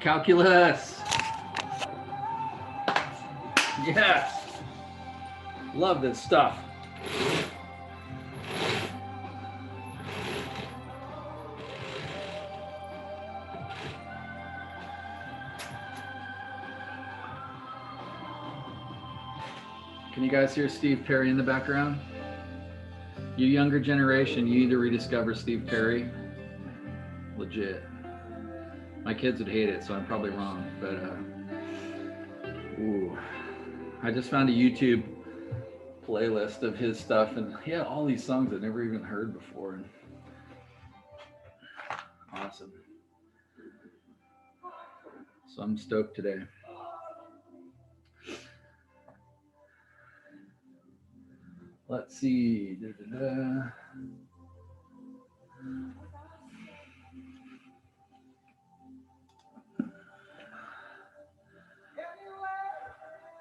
Calculus. Yes. Love this stuff. Can you guys hear Steve Perry in the background? You younger generation, you need to rediscover Steve Perry. Legit. My kids would hate it, so I'm probably wrong, but ooh. I just found a YouTube playlist of his stuff, and he had all these songs I'd never even heard before. And awesome. So I'm stoked today. Let's see.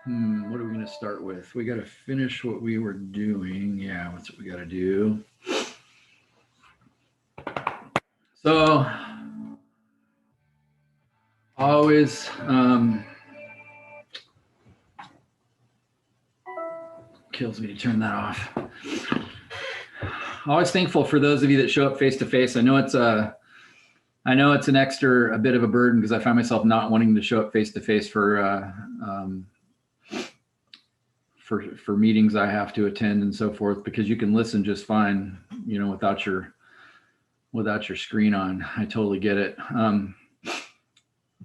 What are we going to start with? We got to finish what we were doing. Yeah, that's what we got to do. So, always kills me to turn that off. Always thankful for those of you that show up face to face. I know it's a bit of a burden because I find myself not wanting to show up face to face for meetings I have to attend and so forth, because you can listen just fine, you know, without your screen on. I totally get it.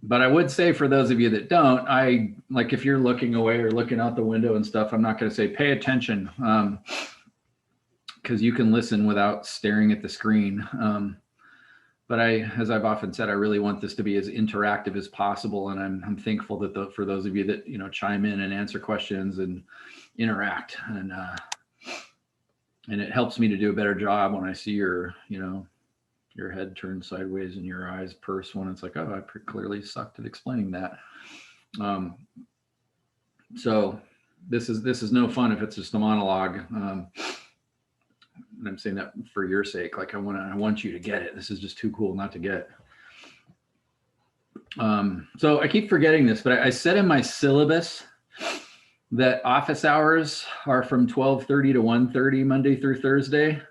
But I would say for those of you that don't, like if you're looking away or looking out the window and stuff, I'm not going to say pay attention, because you can listen without staring at the screen. But as I've often said, I really want this to be as interactive as possible, and I'm thankful that for those of you that, you know, chime in and answer questions and interact, and it helps me to do a better job when I see your head turned sideways and your eyes purse when it's like, oh, I clearly sucked at explaining that. So this is no fun if it's just a monologue. And I'm saying that for your sake. Like I want you to get it. This is just too cool not to get. So I keep forgetting this, but I said in my syllabus that office hours are from 12:30 to 1:30 Monday through Thursday.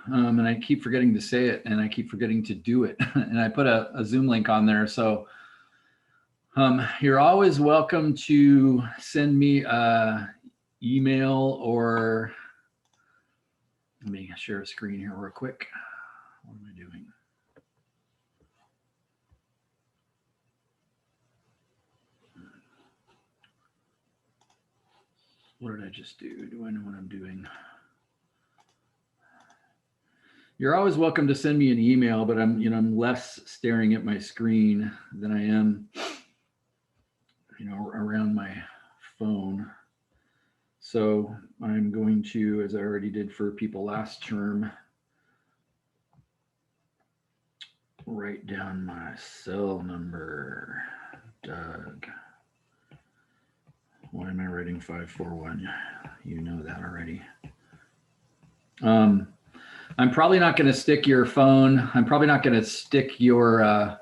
And I keep forgetting to say it, and I keep forgetting to do it. And I put a Zoom link on there. So you're always welcome to send me an email, or let me share a screen here real quick. What am I doing? What did I just do? Do I know what I'm doing? You're always welcome to send me an email, but I'm less staring at my screen than I am, around my phone. So I'm going to, as I already did for people last term, write down my cell number. Doug. Why am I writing 541? You know that already. I'm probably not going to stick your phone. I'm probably not going to stick your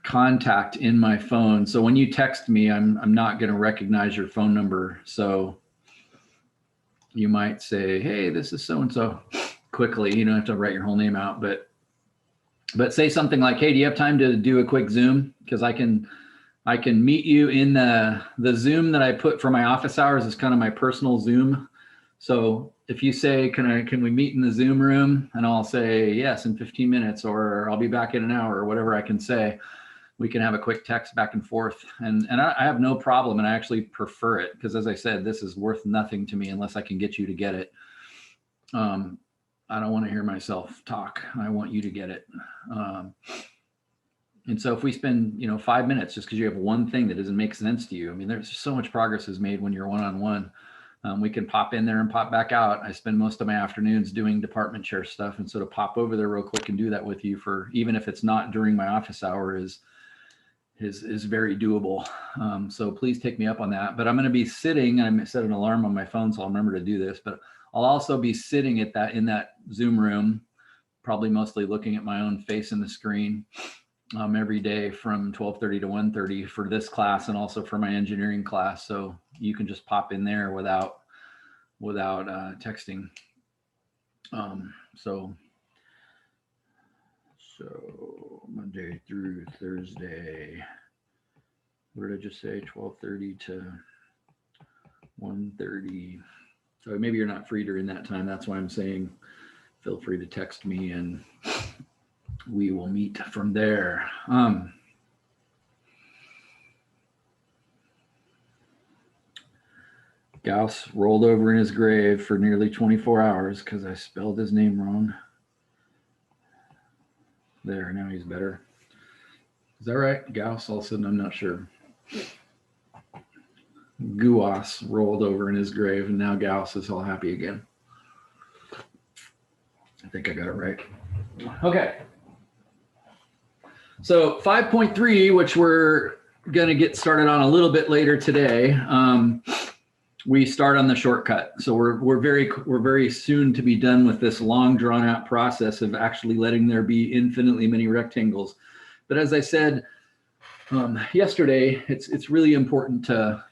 contact in my phone. So when you text me, I'm not going to recognize your phone number. So you might say, hey, this is so-and-so quickly. You don't have to write your whole name out, but say something like, hey, do you have time to do a quick Zoom? Because I can meet you in the Zoom that I put for my office hours is kind of my personal Zoom. So if you say, can we meet in the Zoom room? And I'll say, yes, in 15 minutes, or I'll be back in an hour, or whatever I can say. We can have a quick text back and forth. And I have no problem, and I actually prefer it, because as I said, this is worth nothing to me unless I can get you to get it. I don't want to hear myself talk. I want you to get it. And so if we spend, 5 minutes just because you have one thing that doesn't make sense to you, I mean, there's so much progress is made when you're one-on-one. We can pop in there and pop back out. I spend most of my afternoons doing department chair stuff, and so to pop over there real quick and do that with you, for even if it's not during my office hour, is very doable. So please take me up on that. But I'm going to be sitting. I set an alarm on my phone, so I'll remember to do this. But I'll also be sitting in that Zoom room, probably mostly looking at my own face in the screen. every day from 12:30 to 1:30 for this class and also for my engineering class. So you can just pop in there without texting. So Monday through Thursday. What did I just say? 12:30 to 1:30. So maybe you're not free during that time. That's why I'm saying feel free to text me and we will meet from there. Gauss rolled over in his grave for nearly 24 hours because I spelled his name wrong. There, now he's better. Is that right? Gauss, all of a sudden, I'm not sure. Guas rolled over in his grave, and now Gauss is all happy again. I think I got it right. Okay. So 5.3, which we're going to get started on a little bit later today. We start on the shortcut. So we're very soon to be done with this long drawn out process of actually letting there be infinitely many rectangles. But as I said yesterday, it's really important to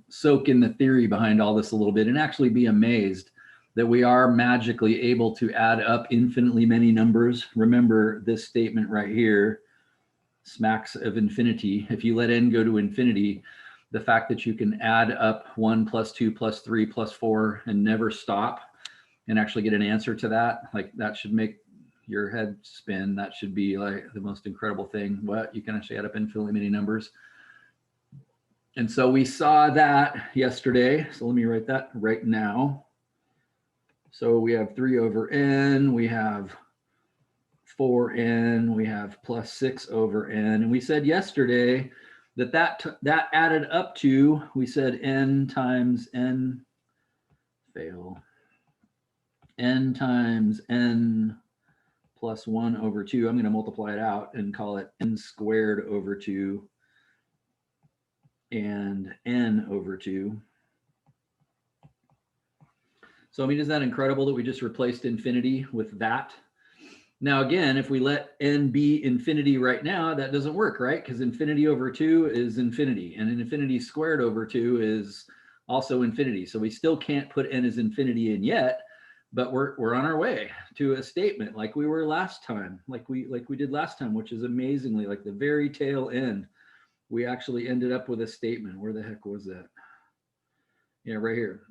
soak in the theory behind all this a little bit and actually be amazed that we are magically able to add up infinitely many numbers. Remember this statement right here smacks of infinity. If you let n go to infinity, the fact that you can add up 1 plus 2 plus 3 plus 4 and never stop and actually get an answer to that, like that should make your head spin. That should be like the most incredible thing. What? You can actually add up infinitely many numbers. And so we saw that yesterday. So let me write that right now. So we have 3 over n, we have 4n, we have plus 6 over n. And we said yesterday that added up to, we said n times n, n times n plus 1 over 2. I'm going to multiply it out and call it n squared over 2 and n over 2. So I mean, isn't that incredible that we just replaced infinity with that? Now, again, if we let n be infinity right now, that doesn't work, right? Because infinity over 2 is infinity, and infinity squared over 2 is also infinity. So we still can't put n as infinity in yet, but we're on our way to a statement like we were last time, like we did last time, which is amazingly like the very tail end. We actually ended up with a statement. Where the heck was that? Yeah, right here.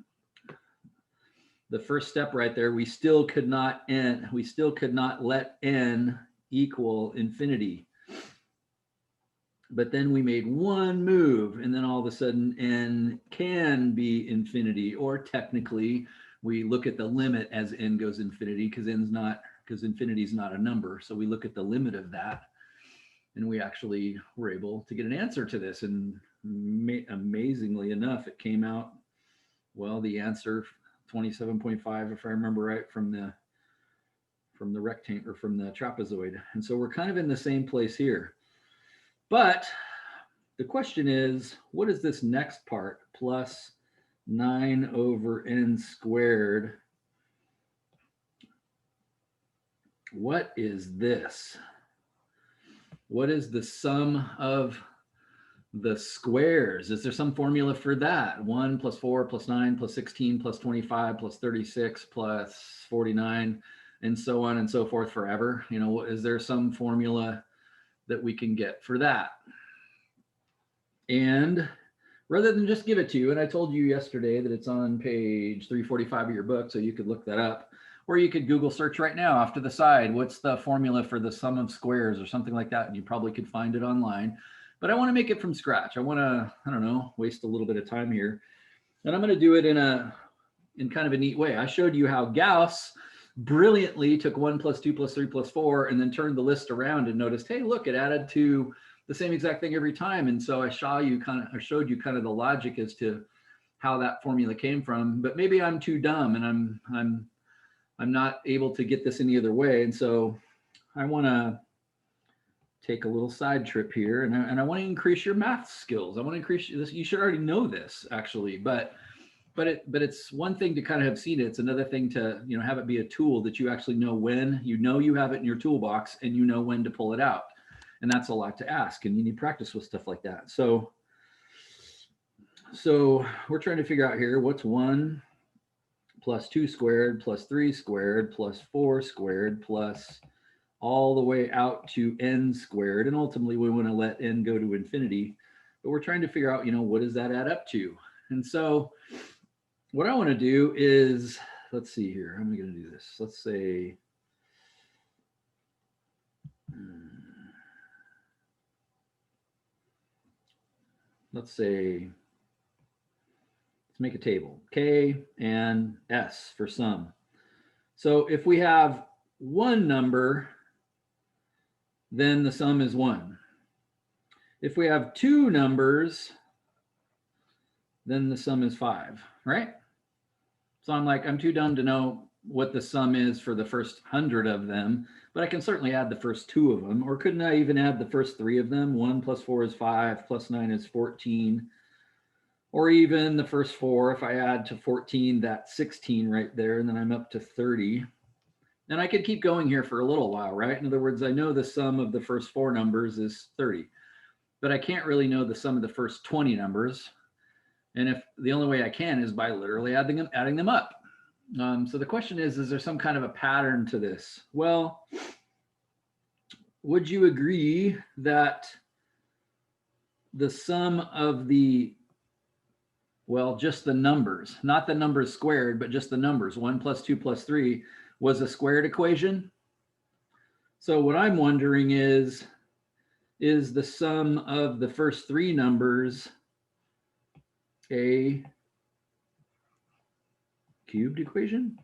The first step right there, we still could not let n equal infinity. But then we made one move, and then all of a sudden n can be infinity, or technically we look at the limit as n goes infinity because infinity is not a number. So we look at the limit of that, and we actually were able to get an answer to this. And amazingly enough, it came out, well, the answer 27.5, if I remember right, from the rectangle or from the trapezoid. And so we're kind of in the same place here. But the question is, what is this next part? Plus 9 over n squared. What is this? What is the sum of the squares? Is there some formula for that? 1 plus 4 plus 9 plus 16 plus 25 plus 36 plus 49 and so on and so forth forever? Is there some formula that we can get for that? And rather than just give it to you, and I told you yesterday that it's on page 345 of your book, so you could look that up, or you could Google search right now off to the side, what's the formula for the sum of squares or something like that, and you probably could find it online. But I want to make it from scratch. I want to, I don't know, waste a little bit of time here. And I'm going to do it in kind of a neat way. I showed you how Gauss brilliantly took 1 plus 2 plus 3 plus 4 and then turned the list around and noticed, hey, look, it added to the same exact thing every time. And so I showed you kind of the logic as to how that formula came from. But maybe I'm too dumb and I'm not able to get this any other way. And so I want to take a little side trip here, and I want to increase your math skills. I want to increase this. You should already know this actually, but it's one thing to kind of have seen it. It's another thing to have it be a tool that you actually know when you have it in your toolbox and you know when to pull it out. And that's a lot to ask, and you need practice with stuff like that. So we're trying to figure out here, what's 1 plus 2 squared plus 3 squared plus 4 squared plus all the way out to n squared. And ultimately we want to let n go to infinity, but we're trying to figure out, what does that add up to? And so what I want to do is, let's see here, how am I going to do this? Let's say, let's make a table, K and S for sum. So if we have one number, then the sum is 1. If we have 2 numbers, then the sum is 5, right? So I'm too dumb to know what the sum is for the first 100 of them, but I can certainly add the first 2 of them. Or couldn't I even add the first 3 of them? 1 plus 4 is 5, plus 9 is 14. Or even the first 4, if I add to 14, that's 16 right there, and then I'm up to 30. And I could keep going here for a little while, right? In other words, I know the sum of the first 4 numbers is 30, but I can't really know the sum of the first 20 numbers. And if the only way I can is by literally adding them up. So the question is there some kind of a pattern to this? Well, would you agree that the sum of just the numbers, not the numbers squared, but just the numbers, 1 plus 2 plus 3, was a squared equation? So what I'm wondering is the sum of the first 3 numbers a cubed equation?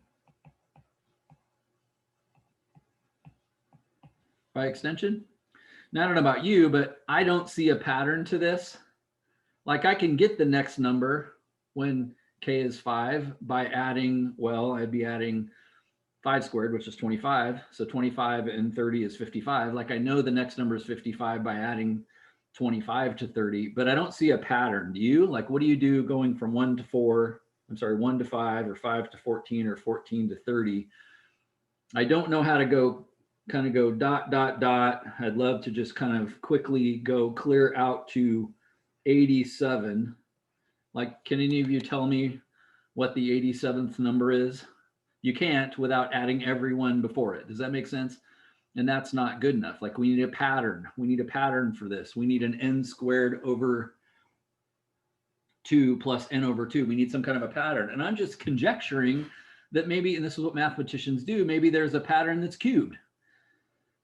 By extension? Now, I don't know about you, but I don't see a pattern to this. Like, I can get the next number when k is 5 by adding, I'd be adding 5 squared, which is 25. So 25 and 30 is 55. Like, I know the next number is 55 by adding 25 to 30, but I don't see a pattern. Do you? Like, what do you do going from 1 to 5, or 5 to 14, or 14 to 30? I don't know how to go dot, dot, dot. I'd love to just kind of quickly go clear out to 87. Like, can any of you tell me what the 87th number is? You can't without adding everyone before it. Does that make sense? And that's not good enough. Like, we need a pattern. We need a pattern for this. We need an n squared over 2 plus n over 2. We need some kind of a pattern. And I'm just conjecturing that maybe, and this is what mathematicians do, maybe there's a pattern that's cubed.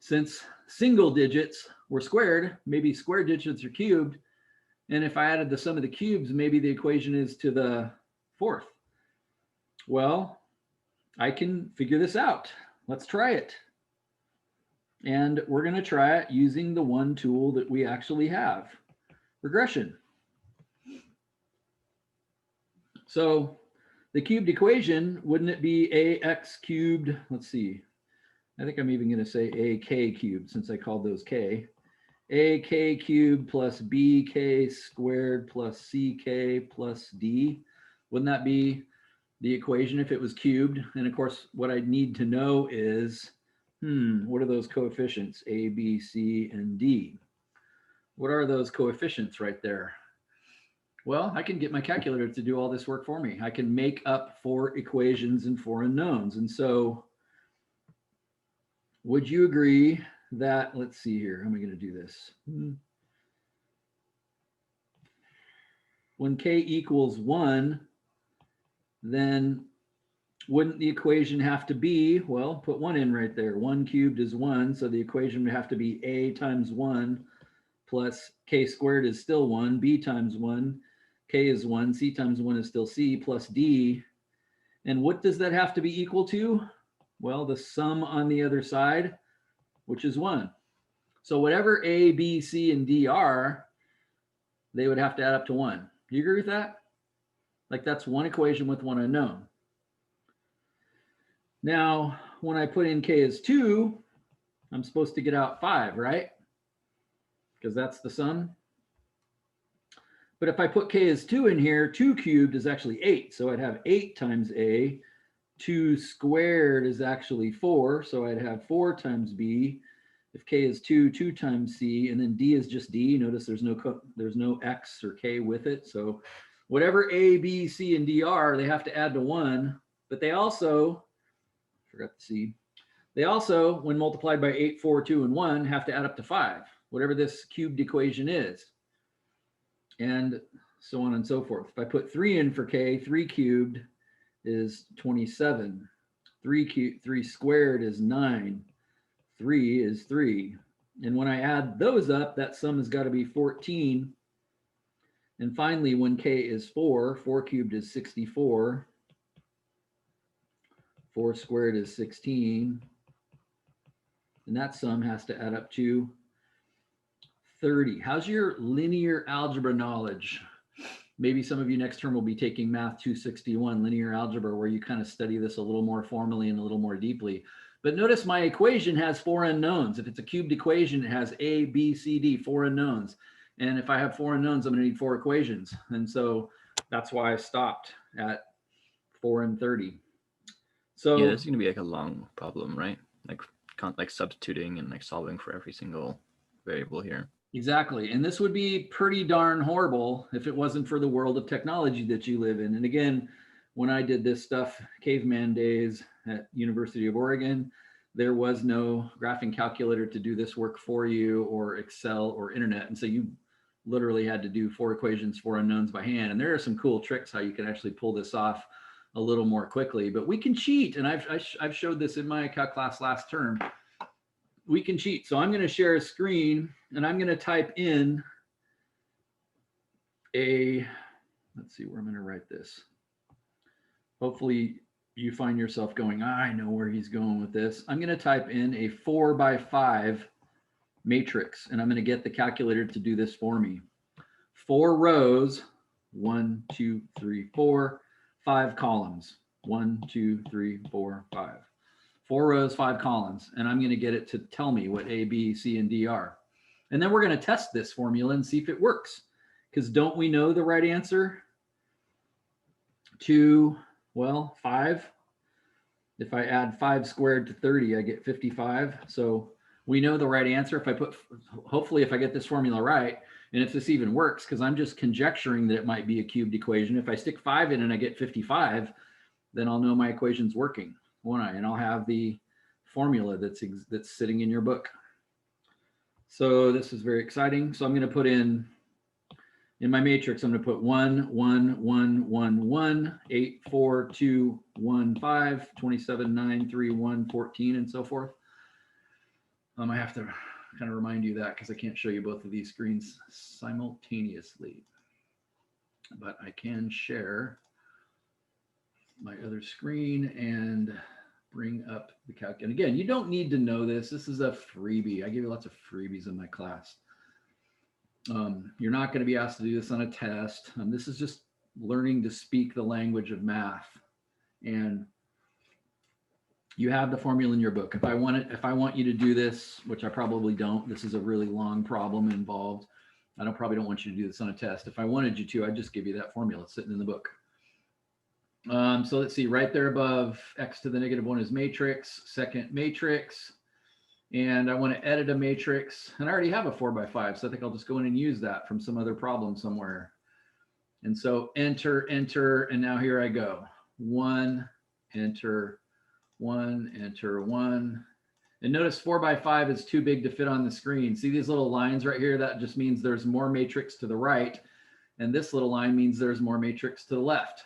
Since single digits were squared, maybe square digits are cubed. And if I added the sum of the cubes, maybe the equation is to the 4th. Well, I can figure this out. Let's try it. And we're going to try it using the one tool that we actually have, regression. So the cubed equation, wouldn't it be ax cubed? Let's see. I think I'm even going to say ak cubed since I called those k. Ak cubed plus bk squared plus ck plus d. Wouldn't that be the equation if it was cubed? And of course, what I need to know is, what are those coefficients? A, B, C, and D. What are those coefficients right there? Well, I can get my calculator to do all this work for me. I can make up 4 equations and 4 unknowns. And so would you agree that, let's see here, how am I going to do this? When k equals 1, then wouldn't the equation have to be, well, put 1 in right there. 1 cubed is 1, so the equation would have to be a times 1 plus k squared is still 1, b times 1, k is 1, c times 1 is still c, plus d. And what does that have to be equal to? Well, the sum on the other side, which is 1. So whatever a, b, c, and d are, they would have to add up to 1. Do you agree with that? Like, that's one equation with one unknown. Now, when I put in k as 2, I'm supposed to get out 5, right? Because that's the sum. But if I put k as 2 in here, 2 cubed is actually 8. So I'd have 8 times a. 2 squared is actually 4. So I'd have 4 times b. If K is 2, 2 times C, and then D is just D. Notice there's no X or K with it. So whatever A, B, C, and D are, they have to add to 1. But they also, forgot the C, they also, when multiplied by 8, 4, 2, and 1, have to add up to 5, whatever this cubed equation is. And so on and so forth. If I put 3 in for K, 3 cubed is 27. 3 squared is 9. 3 is 3. And when I add those up, that sum has got to be 14. And finally, when K is 4, 4 cubed is 64. 4 squared is 16. And that sum has to add up to 30. How's your linear algebra knowledge? Maybe some of you next term will be taking Math 261, linear algebra, where you kind of study this a little more formally and a little more deeply. But notice my equation has 4 unknowns. If it's a cubed equation, it has A, B, C, D, 4 unknowns. And if I have 4 unknowns, I'm going to need 4 equations. And so that's why I stopped at 4 and 30. So yeah, this is going to be like a long problem, right? Like substituting and like solving for every single variable here. Exactly. And this would be pretty darn horrible if it wasn't for the world of technology that you live in. And again, when I did this stuff, caveman days at University of Oregon, there was no graphing calculator to do this work for you, or Excel or internet. And so you literally had to do 4 equations, 4 unknowns by hand. And there are some cool tricks how you can actually pull this off a little more quickly, but we can cheat. And I've showed this in my calc class last term. We can cheat. So I'm going to share a screen and I'm going to type in let's see where I'm going to write this. Hopefully you find yourself going, I know where he's going with this. I'm going to type in a 4 by 5 matrix, and I'm going to get the calculator to do this for me. 4 rows, 1, 2, 3, 4, 5 columns, 1, 2, 3, 4, 5. 4 rows, 5 columns, and I'm going to get it to tell me what A, B, C, and D are. And then we're going to test this formula and see if it works. Because don't we know the right answer to, well, 5? If I add 5 squared to 30, I get 55. So we know the right answer. If I put, hopefully if I get this formula right, and if this even works, because I'm just conjecturing that it might be a cubed equation. If I stick 5 in and I get 55, then I'll know my equation's working, won't I? And I'll have the formula that's sitting in your book. So this is very exciting. So I'm going to put in my matrix, I'm going to put 1, 1, 1, 1, 1, 8, 4, 2, 1, 5, 27, 9, 3, 1, 14, and so forth. I have to kind of remind you that because I can't show you both of these screens simultaneously. But I can share my other screen and bring up the calc. And again, you don't need to know this. This is a freebie. I give you lots of freebies in my class. You're not going to be asked to do this on a test. This is just learning to speak the language of math. And you have the formula in your book. If I want you to do this, which I probably don't, this is a really long problem involved. I probably don't want you to do this on a test. If I wanted you to, I'd just give you that formula. It's sitting in the book. So let's see, right there above x to the negative 1 is matrix, second matrix. And I want to edit a matrix, and I already have a 4 by 5, so I think I'll just go in and use that from some other problem somewhere. And so enter, enter, and now here I go. 1, enter, 1, enter, 1. And notice 4 by 5 is too big to fit on the screen. See these little lines right here? That just means there's more matrix to the right. And this little line means there's more matrix to the left.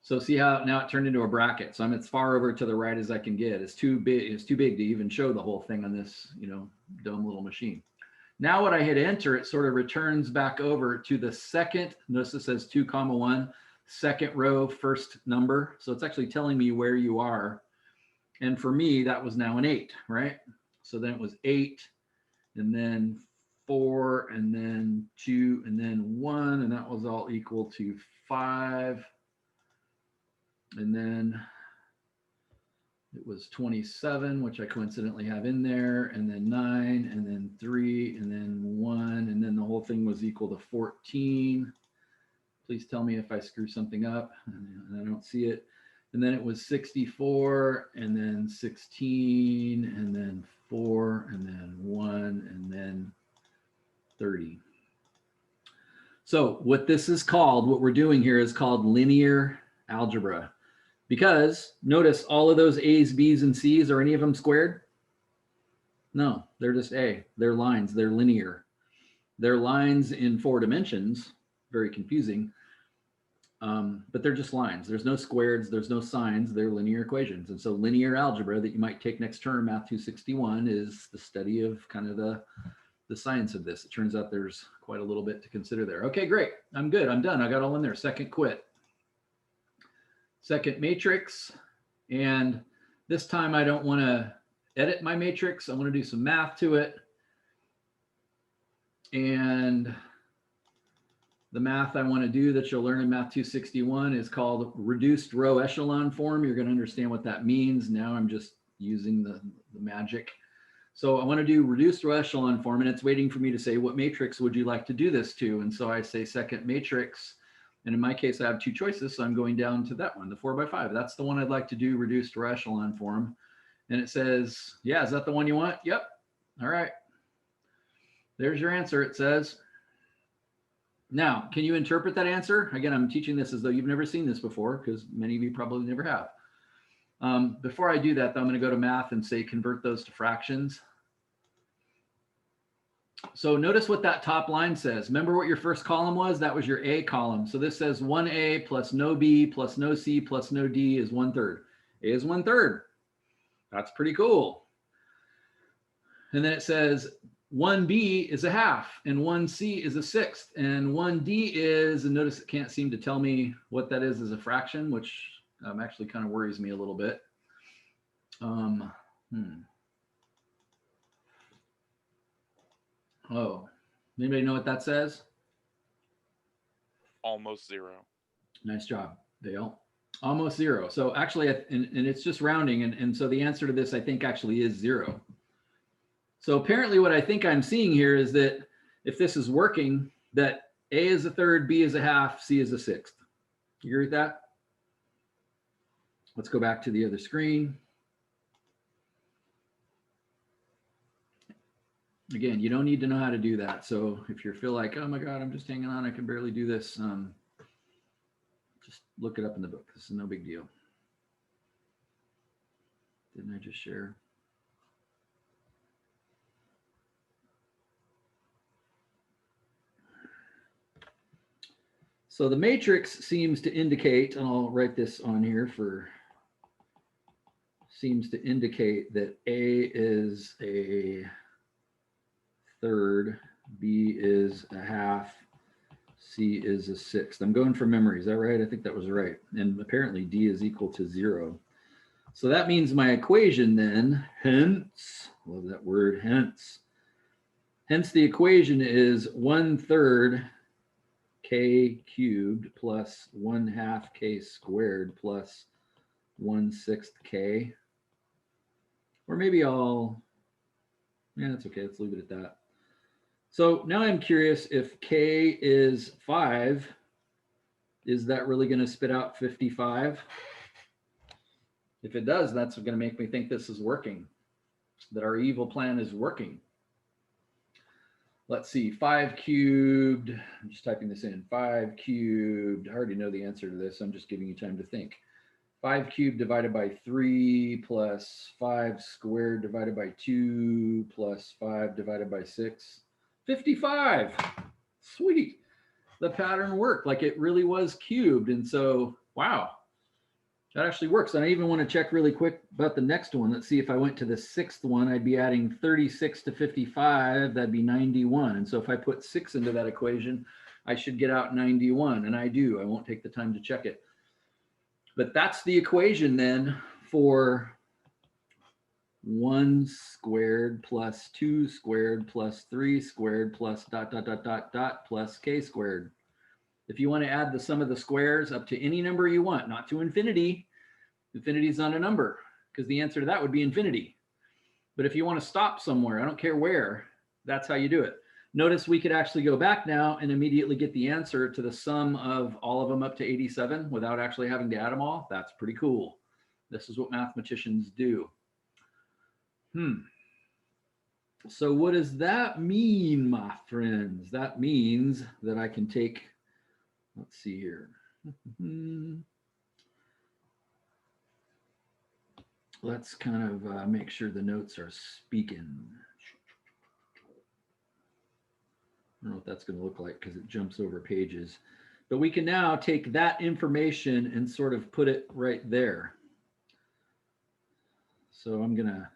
So see how now it turned into a bracket. So I'm as far over to the right as I can get. It's too big to even show the whole thing on this, dumb little machine. Now when I hit enter, it sort of returns back over to the second, notice it says 2, 1, second row, first number. So it's actually telling me where you are. And for me, that was now an 8, right? So then it was 8, and then 4, and then 2, and then 1, and that was all equal to 5. And then it was 27, which I coincidentally have in there, and then 9, and then 3, and then 1, and then the whole thing was equal to 14. Please tell me if I screw something up and I don't see it. And then it was 64, and then 16, and then 4, and then 1, and then 30. So what this is called, what we're doing here is called linear algebra. Because notice all of those A's, B's, and C's, are any of them squared? No, they're just A. They're lines. They're linear. They're lines in 4 dimensions. Very confusing. But they're just lines. There's no squareds. There's no signs. They're linear equations. And so linear algebra that you might take next term, Math 261, is the study of kind of the science of this. It turns out there's quite a little bit to consider there. Okay, great. I'm good. I'm done. I got all in there. Second quit. Second matrix. And this time I don't want to edit my matrix. I want to do some math to it. And the math I want to do that you'll learn in Math 261 is called reduced row echelon form. You're going to understand what that means. Now I'm just using the magic. So I want to do reduced row echelon form, and it's waiting for me to say, what matrix would you like to do this to? And so I say second matrix. And in my case, I have 2 choices. So I'm going down to that one, the 4x5. That's the one I'd like to do reduced row echelon form. And it says, yeah, is that the one you want? Yep. All right. There's your answer, it says. Now, can you interpret that answer? Again, I'm teaching this as though you've never seen this before, because many of you probably never have. Before I do that, though, I'm going to go to math and say convert those to fractions. So notice what that top line says. Remember what your first column was? That was your A column. So this says 1A plus no B plus no C plus no D is 1/3. A is 1/3. That's pretty cool. And then it says 1B is a half, and 1C is a 1/6, and 1D is, and notice it can't seem to tell me what that is as a fraction, which actually kind of worries me a little bit. Oh, anybody know what that says? Almost 0. Nice job, Dale. Almost 0. So actually, and it's just rounding, and so the answer to this, I think, actually is 0. So apparently what I think I'm seeing here is that if this is working, that A is a 1/3, B is a half, C is a 1/6. You agree with that? Let's go back to the other screen. Again, you don't need to know how to do that. So if you feel like, oh my God, I'm just hanging on, I can barely do this, just look it up in the book. This is no big deal. Didn't I just share? So the matrix seems to indicate, and I'll write this on here seems to indicate that A is a 1/3, B is a half, C is a 1/6. I'm going from memory. Is that right? I think that was right. And apparently D is equal to 0. So that means my equation then, hence, love that word, hence the equation is 1/3 k cubed plus 1/2 k squared plus 1/6 k. Or maybe yeah, that's okay. Let's leave it at that. So now I'm curious, if k is 5, is that really going to spit out 55? If it does, that's going to make me think this is working, that our evil plan is working. Let's see, 5 cubed, I'm just typing this in, 5 cubed, I already know the answer to this, I'm just giving you time to think. 5 cubed divided by 3 plus 5 squared divided by 2 plus 5 divided by 6, 55. Sweet. The pattern worked, like it really was cubed. And so, wow, that actually works. And I even want to check really quick about the next one. Let's see, if I went to the 6th one, I'd be adding 36 to 55. That'd be 91. And so if I put 6 into that equation, I should get out 91. And I do. I won't take the time to check it. But that's the equation then for 1 squared plus 2 squared plus 3 squared plus ... plus k squared. If you want to add the sum of the squares up to any number you want, not to infinity, infinity is not a number, because the answer to that would be infinity. But if you want to stop somewhere, I don't care where, that's how you do it. Notice we could actually go back now and immediately get the answer to the sum of all of them up to 87 without actually having to add them all. That's pretty cool. This is what mathematicians do. So what does that mean, my friends? That means that I can take, let's see here. Let's kind of make sure the notes are speaking. I don't know what that's going to look like because it jumps over pages. But we can now take that information and sort of put it right there. So I'm going to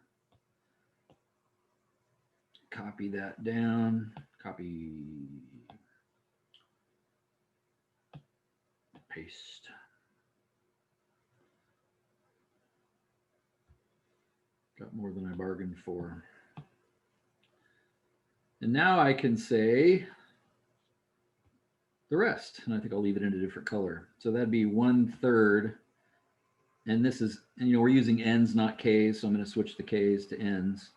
copy that down, copy, paste. Got more than I bargained for. And now I can say the rest. And I think I'll leave it in a different color. So that'd be 1/3. And this is, and, we're using n's, not k's. So I'm going to switch the k's to n's.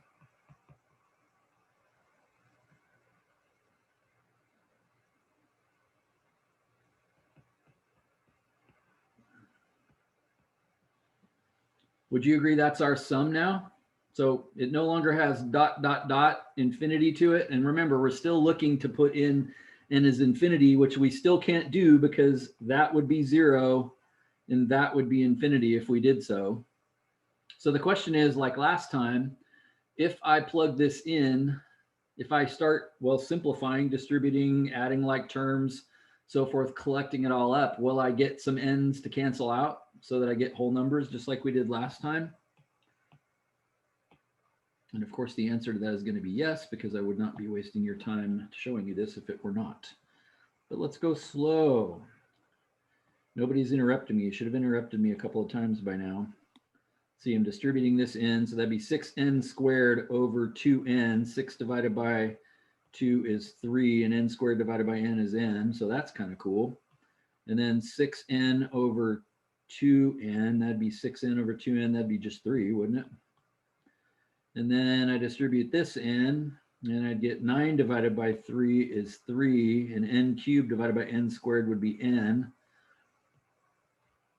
Would you agree that's our sum now? So it no longer has ... infinity to it. And remember, we're still looking to put in n is infinity, which we still can't do because that would be 0 and that would be infinity if we did so. So the question is, like last time, if I plug this in, if I start, well, simplifying, distributing, adding like terms, so forth, collecting it all up, will I get some n's to cancel out so that I get whole numbers just like we did last time? And of course, the answer to that is going to be yes, because I would not be wasting your time showing you this if it were not. But let's go slow. Nobody's interrupting me. You should have interrupted me a couple of times by now. See, I'm distributing this in, so that'd be 6n squared over 2n. 6 divided by 2 is 3, and n squared divided by n is n, so that's kind of cool. And then 6n over 2n, that'd be 6n over 2n, that'd be just 3, wouldn't it? And then I distribute this in, and I'd get 9 divided by 3 is 3, and n cubed divided by n squared would be n.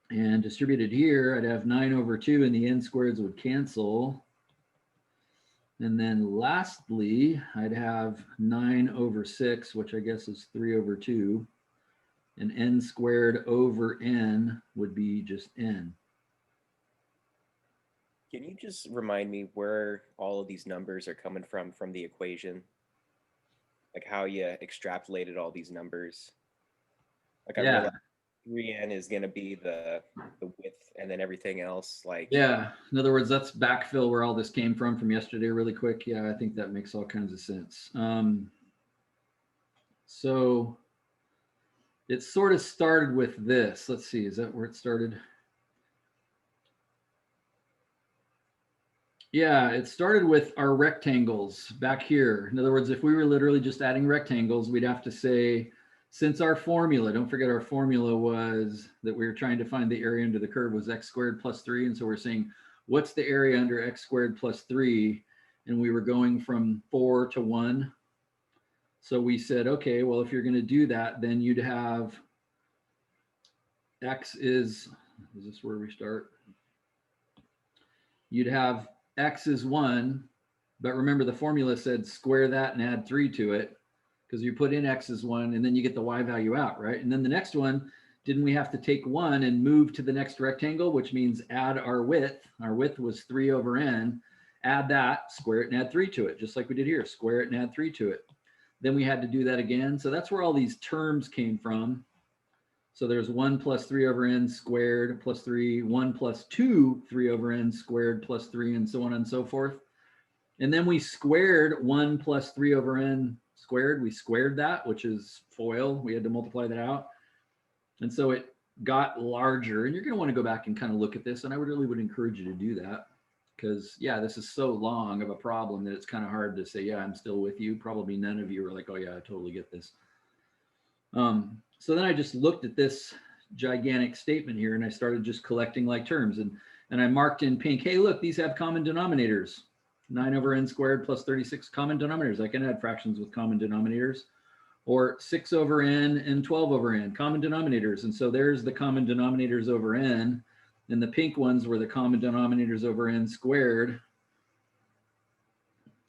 And distributed here, I'd have 9 over 2, and the n squareds would cancel. And then lastly, I'd have 9 over 6, which I guess is 3 over 2. And n squared over n would be just n. Can you just remind me where all of these numbers are coming from the equation? Like how you extrapolated all these numbers? Like I realized 3n is going to be the width, and then everything else, like... Yeah, in other words, that's backfill where all this came from yesterday really quick. Yeah, I think that makes all kinds of sense. So it sort of started with this. Let's see, is that where it started? Yeah, it started with our rectangles back here. In other words, if we were literally just adding rectangles, we'd have to say, since our formula, don't forget our formula was that we were trying to find the area under the curve was x squared plus 3. And so we're saying, what's the area under x squared plus 3? And we were going from 4 to 1. So we said, okay, well, if you're going to do that, then you'd have x is this where we start? You'd have x is 1, but remember the formula said square that and add 3 to it, because you put in x is 1 and then you get the y value out, right? And then the next one, didn't we have to take 1 and move to the next rectangle, which means add our width. Our width was 3 over n. Add that, square it, and add 3 to it, just like we did here. Square it and add 3 to it. Then we had to do that again. So that's where all these terms came from. So there's 1 plus 3 over n squared plus 3, 1 plus 2, 3 over n squared plus 3, and so on and so forth. And then we squared 1 plus 3 over n squared. We squared that, which is FOIL. We had to multiply that out. And so it got larger. And you're going to want to go back and kind of look at this. And I really would encourage you to do that. Because, yeah, this is so long of a problem that it's kind of hard to say, yeah, I'm still with you. Probably none of you are like, oh, yeah, I totally get this. So then I just looked at this gigantic statement here, and I started just collecting like terms. And I marked in pink, hey, look, these have common denominators. 9 over n squared plus 36 common denominators. I can add fractions with common denominators. Or 6 over n and 12 over n, common denominators. And so there's the common denominators over n. And the pink ones were the common denominators over n squared.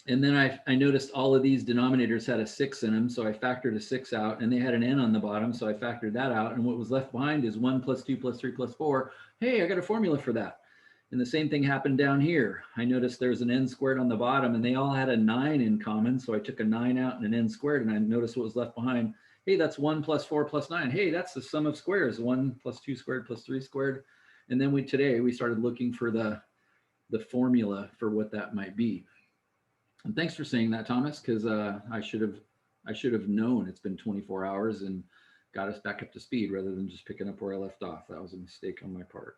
And then I noticed all of these denominators had a 6 in them, so I factored a 6 out, and they had an n on the bottom, so I factored that out. And what was left behind is 1 plus 2 plus 3 plus 4. Hey, I got a formula for that. And the same thing happened down here. I noticed there's an n squared on the bottom, and they all had a 9 in common, so I took a 9 out and an n squared, and I noticed what was left behind. Hey, that's 1 plus 4 plus 9. Hey, that's the sum of squares, 1 plus 2 squared plus 3 squared. And then today we started looking for the formula for what that might be. And thanks for saying that, Thomas, because I should have known. It's been 24 hours and got us back up to speed rather than just picking up where I left off. That was a mistake on my part.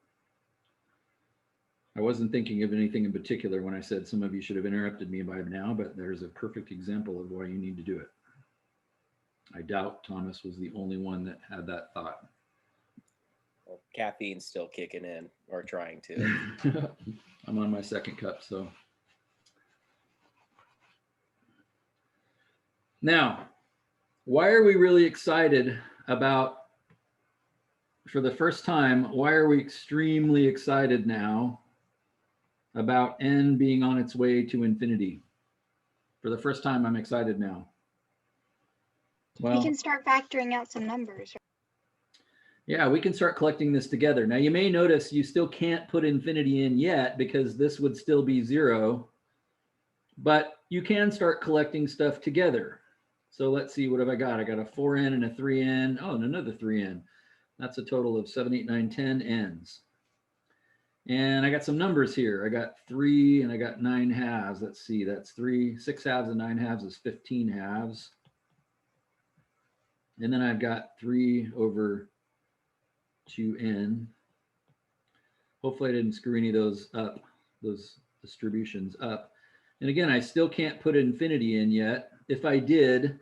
I wasn't thinking of anything in particular when I said some of you should have interrupted me by now, but there's a perfect example of why you need to do it. I doubt Thomas was the only one that had that thought. Well, caffeine's still kicking in, or trying to. I'm on my second cup, so. Now, why are we really excited about, for the first time, why are we extremely excited now about n being on its way to infinity? For the first time, I'm excited now. Well, we can start factoring out some numbers. Yeah, we can start collecting this together. Now, you may notice you still can't put infinity in yet because this would still be 0, but you can start collecting stuff together. So let's see, what have I got? I got a 4n and a 3n. Oh, and another 3n. That's a total of 7, 8, 9, 10 n's. And I got some numbers here. I got 3 and I got 9 halves. Let's see, that's 6 halves and 9 halves is 15 halves. And then I've got 3 over 2n. Hopefully I didn't screw any of those up, those distributions up. And again, I still can't put infinity in yet. If I did,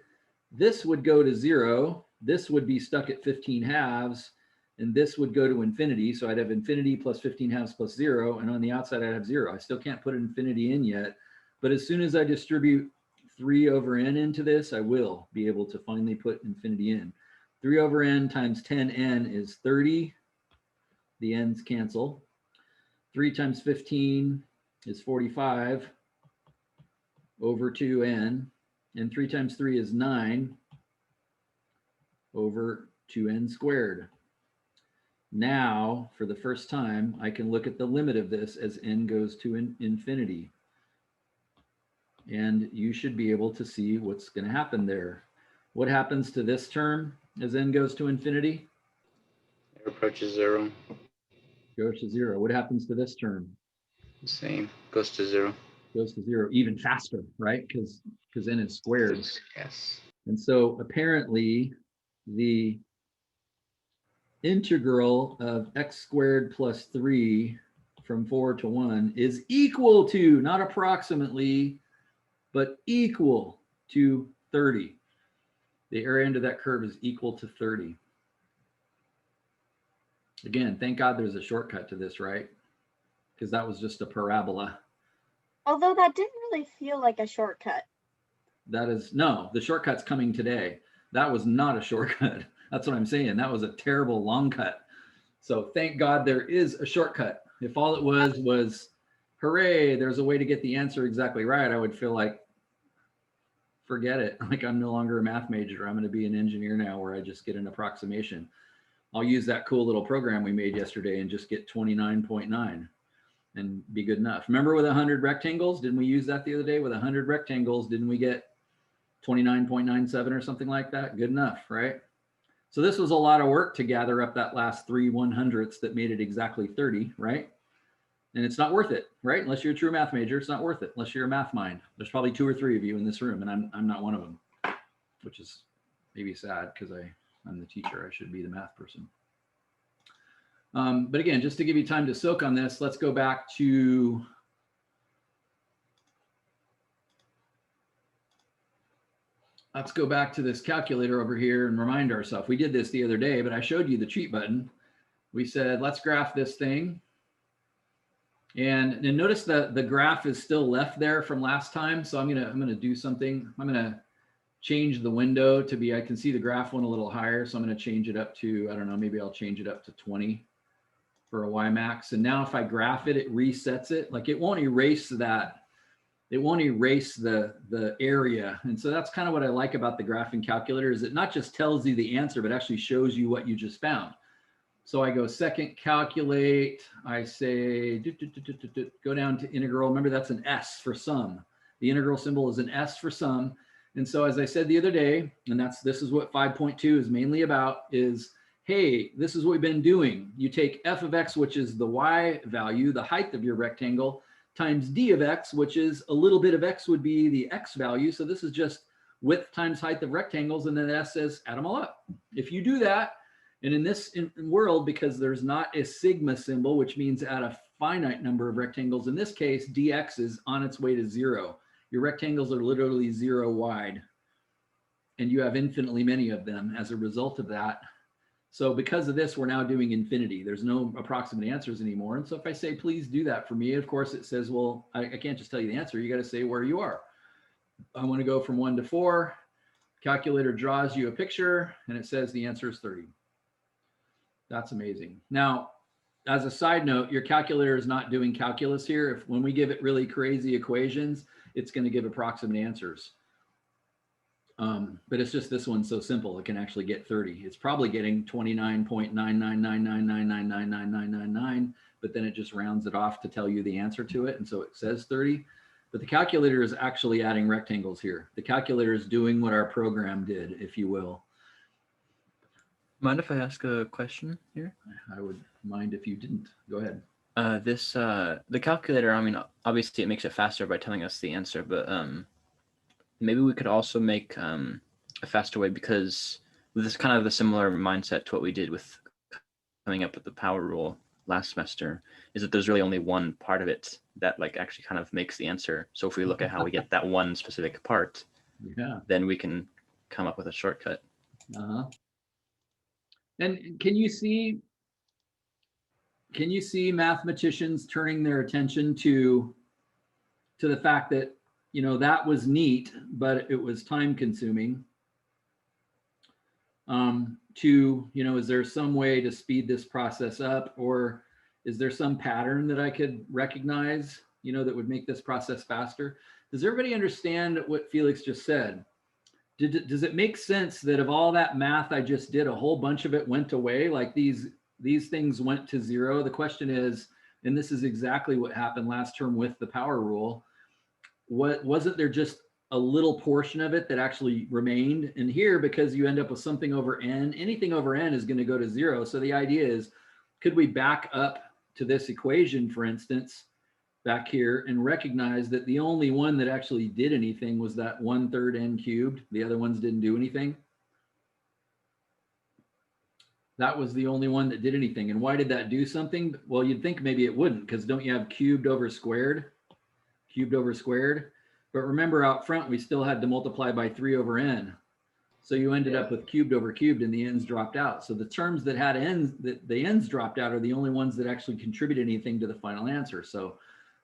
this would go to 0. This would be stuck at 15 halves, and this would go to infinity. So I'd have infinity plus 15 halves plus 0, and on the outside I'd have 0. I still can't put infinity in yet, but as soon as I distribute 3 over n into this, I will be able to finally put infinity in. 3 over n times 10n is 30. The n's cancel. 3 times 15 is 45 over 2n. And 3 times 3 is 9 over 2n squared. Now, for the first time, I can look at the limit of this as n goes to infinity. And you should be able to see what's going to happen there. What happens to this term as n goes to infinity? It approaches 0. Goes to 0. What happens to this term? Same, goes to 0. Goes to 0 even faster, right? Because n is squared. Yes. And so apparently the integral of x squared plus 3 from 4 to 1 is equal to, not approximately, but equal to 30. The area under that curve is equal to 30. Again, thank God there's a shortcut to this, right? Because that was just a parabola. Although that didn't really feel like a shortcut. That is, no, the shortcut's coming today. That was not a shortcut. That's what I'm saying. That was a terrible long cut. So thank God there is a shortcut. If all it was, hooray, there's a way to get the answer exactly right, I would feel like, forget it. Like I'm no longer a math major. I'm going to be an engineer now where I just get an approximation. I'll use that cool little program we made yesterday and just get 29.9 and be good enough. Remember with 100 rectangles, didn't we use that the other day? With 100 rectangles, didn't we get 29.97 or something like that? Good enough, right? So this was a lot of work to gather up that last 3 100ths that made it exactly 30, right? And it's not worth it, right? Unless you're a true math major, it's not worth it. Unless you're a math mind. There's probably 2 or 3 of you in this room, and I'm not one of them, which is maybe sad because I'm the teacher. I should be the math person. But again, just to give you time to soak on this, let's go back to this calculator over here and remind ourselves. We did this the other day, but I showed you the cheat button. We said, let's graph this thing. And notice that the graph is still left there from last time. So I'm gonna do something. I'm gonna change the window to be, I can see the graph one a little higher. So I'm gonna change it up to, I don't know, maybe I'll change it up to 20 for a Y max. And now if I graph it, it resets it. Like it won't erase that it won't erase the area. And so that's kind of what I like about the graphing calculator, is it not just tells you the answer, but actually shows you what you just found. So I go second calculate, I say, go down to integral. Remember, that's an S for sum. The integral symbol is an S for sum. And so as I said the other day, and this is what 5.2 is mainly about, is, hey, this is what we've been doing. You take f of x, which is the y value, the height of your rectangle, times d of x, which is a little bit of x would be the x value. So this is just width times height of rectangles. And then S says, add them all up. If you do that, and in this world, because there's not a sigma symbol, which means add a finite number of rectangles, in this case, dx is on its way to 0. Your rectangles are literally 0 wide. And you have infinitely many of them as a result of that. So because of this, we're now doing infinity. There's no approximate answers anymore. And so if I say, please do that for me, of course it says, well, I can't just tell you the answer. You got to say where you are. I want to go from 1 to 4. Calculator draws you a picture and it says the answer is 30. That's amazing. Now, as a side note, your calculator is not doing calculus here. When we give it really crazy equations, it's going to give approximate answers. But it's just this one's so simple, it can actually get 30. It's probably getting 29.99999999999, but then it just rounds it off to tell you the answer to it. And so it says 30, but the calculator is actually adding rectangles here. The calculator is doing what our program did, if you will. Mind if I ask a question here? I would mind if you didn't. Go ahead. The calculator, I mean, obviously it makes it faster by telling us the answer, but maybe we could also make a faster way, because this is kind of a similar mindset to what we did with coming up with the power rule last semester, is that there's really only one part of it that like actually kind of makes the answer. So if we look at how we get that one specific part, Yeah, then we can come up with a shortcut. And can you see mathematicians turning their attention to the fact that, you know, that was neat, but it was time consuming. To, you know, is there some way to speed this process up, or is there some pattern that I could recognize, you know, that would make this process faster? Does everybody understand what Felix just said? Does it make sense that of all that math I just did, a whole bunch of it went away? Like these things went to 0. The question is, and this is exactly what happened last term with the power rule, wasn't there just a little portion of it that actually remained? And here, because you end up with something over n, anything over n is going to go to 0. So the idea is, could we back up to this equation, for instance, back here, and recognize that the only one that actually did anything was that 1/3 n cubed. The other ones didn't do anything. That was the only one that did anything. And why did that do something? Well, you'd think maybe it wouldn't, because don't you have cubed over squared? Cubed over squared. But remember, out front, we still had to multiply by 3 over n. So you ended up with cubed over cubed, and the n's dropped out. So the terms that had n's, the n's dropped out, are the only ones that actually contributed anything to the final answer. So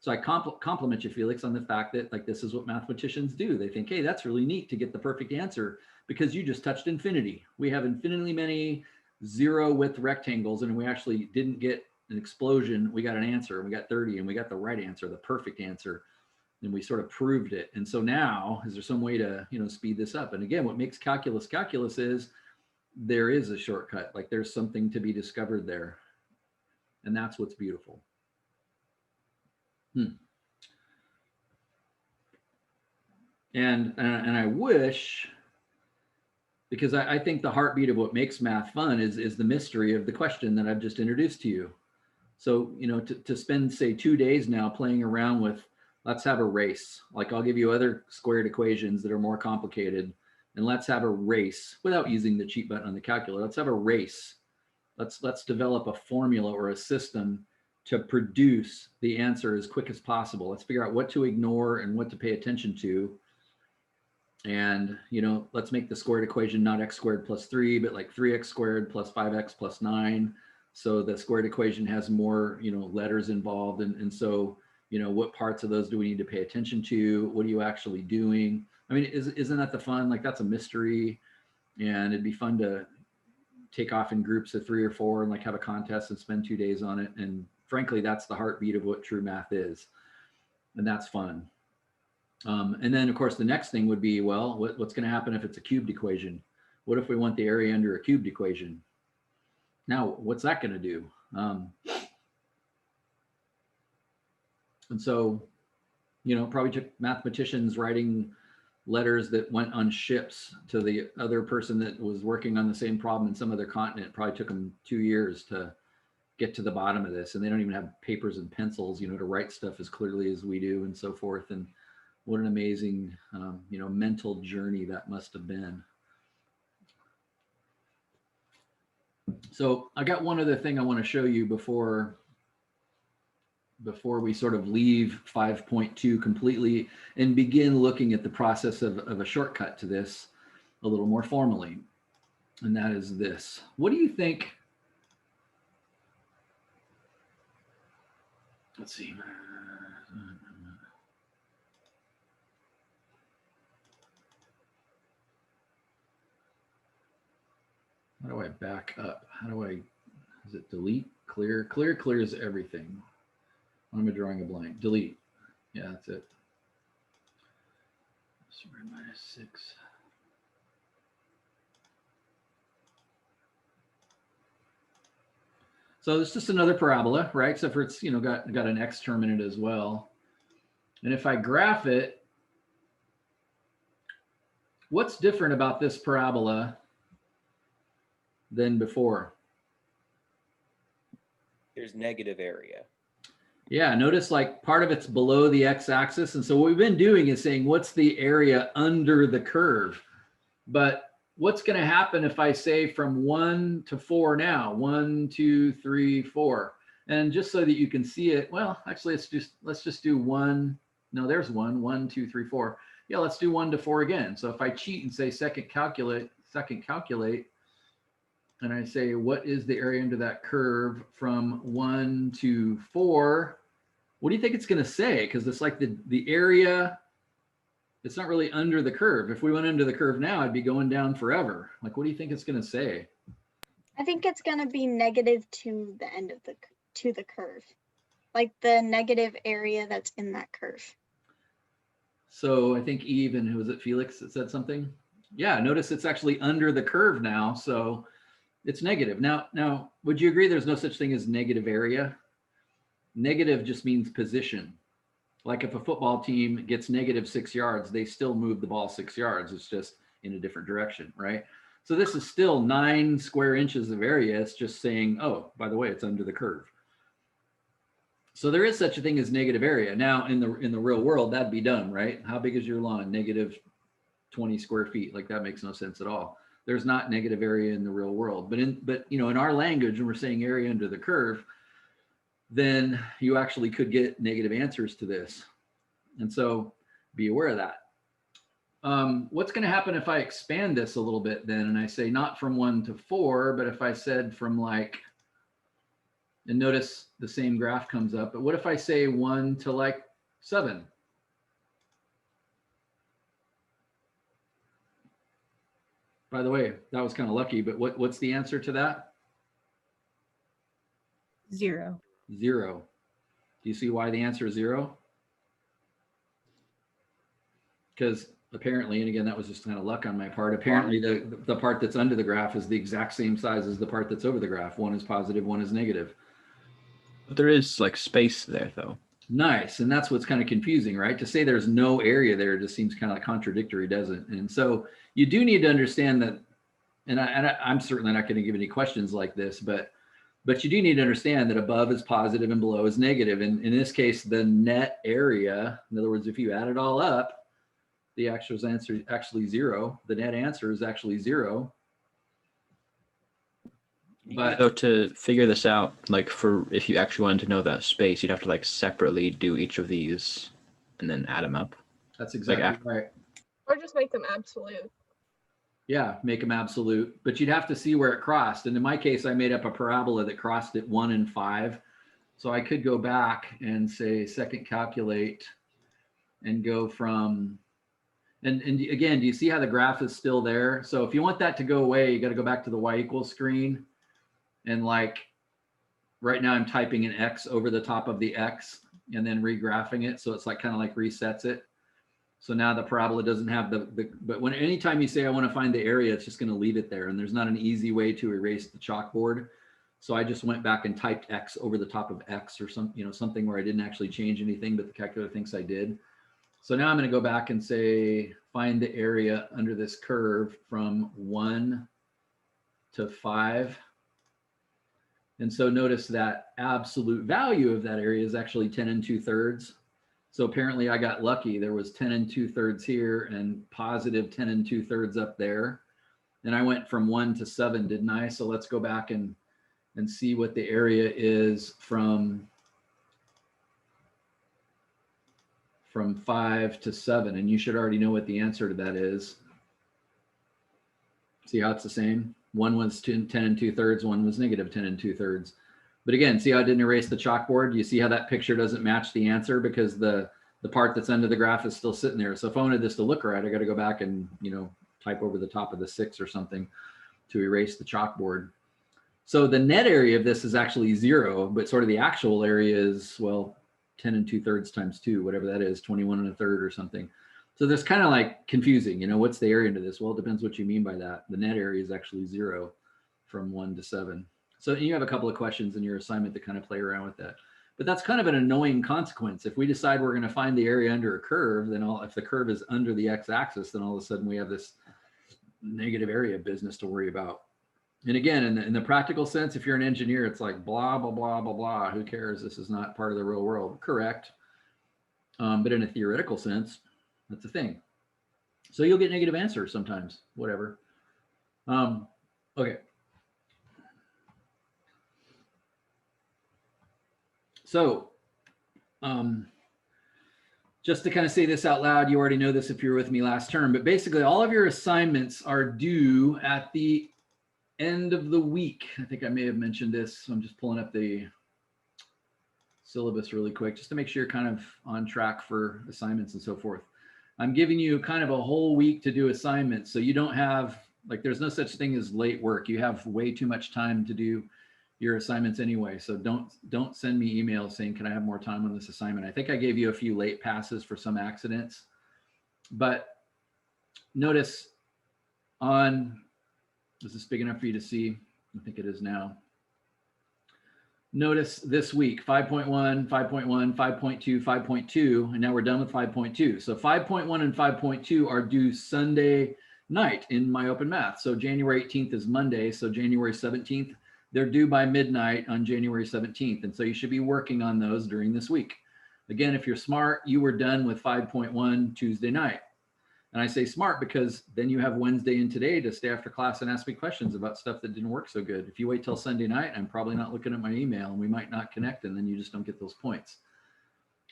I compliment you, Felix, on the fact that, like, this is what mathematicians do. They think, hey, that's really neat to get the perfect answer, because you just touched infinity. We have infinitely many 0 width rectangles, and we actually didn't get an explosion. We got an answer, and we got 30, and we got the right answer, the perfect answer. And we sort of proved it. And so now, is there some way to, you know, speed this up? And again, what makes calculus calculus is there is a shortcut. Like, there's something to be discovered there. And that's what's beautiful. And I wish, because I think the heartbeat of what makes math fun is the mystery of the question that I've just introduced to you. So, you know, to spend, say, 2 days now playing around with, let's have a race. Like, I'll give you other squared equations that are more complicated, and let's have a race without using the cheat button on the calculator. Let's have a race. Let's develop a formula or a system to produce the answer as quick as possible. Let's figure out what to ignore and what to pay attention to. And, you know, let's make the squared equation not x squared plus 3, but like 3x squared plus 5x plus 9. So the squared equation has more, you know, letters involved. And so, you know, what parts of those do we need to pay attention to? What are you actually doing? I mean, isn't that the fun? Like, that's a mystery, and it'd be fun to take off in groups of 3 or 4 and like have a contest and spend 2 days on it. And frankly, that's the heartbeat of what true math is. And that's fun. And then of course the next thing would be, well, what's going to happen if it's a cubed equation? What if we want the area under a cubed equation? Now, what's that going to do? And so, you know, probably took mathematicians writing letters that went on ships to the other person that was working on the same problem in some other continent. Probably took them 2 years to get to the bottom of this. And they don't even have papers and pencils, you know, to write stuff as clearly as we do and so forth. And what an amazing, you know, mental journey that must have been. So I got one other thing I want to show you before we sort of leave 5.2 completely and begin looking at the process of a shortcut to this a little more formally. And that is this. What do you think? Let's see. How do I back up? How do I, is it delete, clear? Clear clears everything. Why am I drawing a blank? Delete. Yeah, that's it. Square minus 6. So it's just another parabola, right? Except for it's, you know, got an x term in it as well. And if I graph it, what's different about this parabola than before? There's negative area. Yeah, notice like part of it's below the x-axis. And so what we've been doing is saying, what's the area under the curve? But what's going to happen if I say from 1 to 4 now? 1, 2, 3, 4. And just so that you can see it, well, actually, let's just do 1. No, there's 1, 1, 2, 3, 4. Yeah, let's do 1 to 4 again. So if I cheat and say second calculate, and I say, what is the area under that curve from 1 to 4? What do you think it's going to say? Because it's like the area, it's not really under the curve. If we went under the curve now, I'd be going down forever. Like, what do you think it's going to say? I think it's going to be negative to the end of the curve, like the negative area that's in that curve. So I think Eve and who was it, Felix, that said something? Yeah, notice it's actually under the curve now. So it's negative. Now, would you agree there's no such thing as negative area? Negative just means position. Like if a football team gets negative 6 yards, they still move the ball 6 yards. It's just in a different direction, right? So this is still 9 square inches of area. It's just saying, oh, by the way, it's under the curve. So there is such a thing as negative area. Now in the real world, that'd be dumb, right? How big is your lawn? Negative 20 square feet. Like that makes no sense at all. There's not negative area in the real world. But you know, in our language, when we're saying area under the curve, then you actually could get negative answers to this. And so be aware of that. What's going to happen if I expand this a little bit then, and I say not from 1 to 4, but if I said from like, and notice the same graph comes up, but what if I say 1 to like 7? By the way, that was kind of lucky, but what's the answer to that? 0. 0. Do you see why the answer is 0? Because apparently, and again, that was just kind of luck on my part, apparently the part that's under the graph is the exact same size as the part that's over the graph. One is positive, one is negative. But there is like space there though. Nice. And that's what's kind of confusing, right? To say there's no area there just seems kind of like contradictory, doesn't it? And so you do need to understand that, and I'm certainly not going to give any questions like this, but you do need to understand that above is positive and below is negative. And in this case, the net area, in other words, if you add it all up, the actual answer is actually 0. The net answer is actually 0. But so to figure this out, like for if you actually wanted to know that space, you'd have to like separately do each of these and then add them up. that's exactly right. Or just make them absolute. Yeah, make them absolute, but you'd have to see where it crossed. And in my case, I made up a parabola that crossed at 1 and 5. So I could go back and say second calculate and go from, and again, do you see how the graph is still there? So if you want that to go away, you got to go back to the y equals screen. And like right now I'm typing an X over the top of the X and then regraphing it. So it's like kind of like resets it. So now the parabola doesn't have but when anytime you say I want to find the area, it's just going to leave it there. And there's not an easy way to erase the chalkboard. So I just went back and typed X over the top of X or something where I didn't actually change anything, but the calculator thinks I did. So now I'm going to go back and say, find the area under this curve from 1 to 5. And so notice that absolute value of that area is actually 10 2/3. So apparently I got lucky. There was 10 2/3 here and positive 10 2/3 up there. And I went from 1 to 7, didn't I? So let's go back and see what the area is from 5 to 7. And you should already know what the answer to that is. See how it's the same? One was 10 2/3, one was negative 10 2/3. But again, see how I didn't erase the chalkboard? You see how that picture doesn't match the answer because the part that's under the graph is still sitting there. So if I wanted this to look right, I got to go back and, type over the top of the 6 or something to erase the chalkboard. So the net area of this is actually 0, but sort of the actual area is, well, 10 2/3 times 2, whatever that is, 21 1/3 or something. So that's kind of like confusing, what's the area into this? Well, it depends what you mean by that. The net area is actually 0 from 1 to 7. So you have a couple of questions in your assignment to kind of play around with that. But that's kind of an annoying consequence. If we decide we're going to find the area under a curve, then if the curve is under the x-axis, then all of a sudden we have this negative area business to worry about. And again, in the practical sense, if you're an engineer, it's like blah, blah, blah, blah, blah. Who cares? This is not part of the real world. Correct. But in a theoretical sense, that's a thing. So you'll get negative answers sometimes, whatever. Okay. So just to kind of say this out loud, you already know this if you were with me last term, but basically all of your assignments are due at the end of the week. I think I may have mentioned this. So I'm just pulling up the syllabus really quick just to make sure you're kind of on track for assignments and so forth. I'm giving you kind of a whole week to do assignments. So you don't have, there's no such thing as late work. You have way too much time to do your assignments anyway. So don't send me emails saying, can I have more time on this assignment? I think I gave you a few late passes for some accidents, but notice is this big enough for you to see? I think it is now. Notice this week, 5.1, 5.1, 5.2, 5.2, and now we're done with 5.2. So 5.1 and 5.2 are due Sunday night in my open math. So January 18th is Monday. So January 17th, they're due by midnight on January 17th. And so you should be working on those during this week. Again, if you're smart, you were done with 5.1 Tuesday night. And I say smart because then you have Wednesday and today to stay after class and ask me questions about stuff that didn't work so good. If you wait till Sunday night, I'm probably not looking at my email and we might not connect, and then you just don't get those points.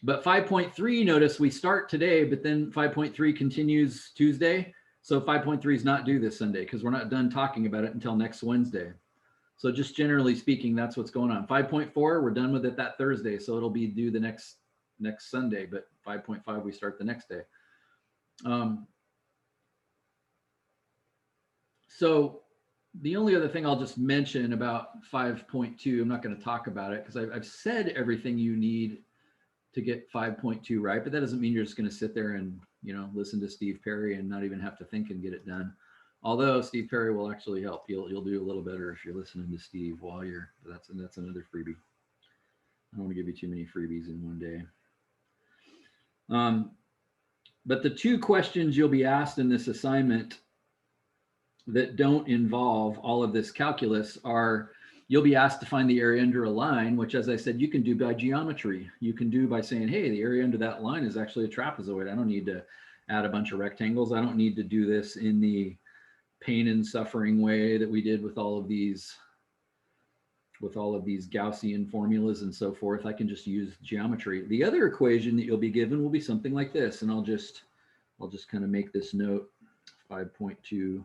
But 5.3, notice we start today, but then 5.3 continues Tuesday. So 5.3 is not due this Sunday because we're not done talking about it until next Wednesday. So just generally speaking, that's what's going on. 5.4, we're done with it that Thursday. So it'll be due the next Sunday, but 5.5, we start the next day. So the only other thing I'll just mention about 5.2, I'm not going to talk about it because I've said everything you need to get 5.2 right, but that doesn't mean you're just going to sit there and, listen to Steve Perry and not even have to think and get it done. Although Steve Perry will actually help. You'll do a little better if you're listening to Steve while that's another freebie. I don't want to give you too many freebies in one day. But the two questions you'll be asked in this assignment that don't involve all of this calculus are, you'll be asked to find the area under a line, which, as I said, you can do by geometry. You can do by saying, hey, the area under that line is actually a trapezoid. I don't need to add a bunch of rectangles. I don't need to do this in the pain and suffering way that we did with all of these Gaussian formulas and so forth. I can just use geometry. The other equation that you'll be given will be something like this, and I'll just kind of make this note. 5.2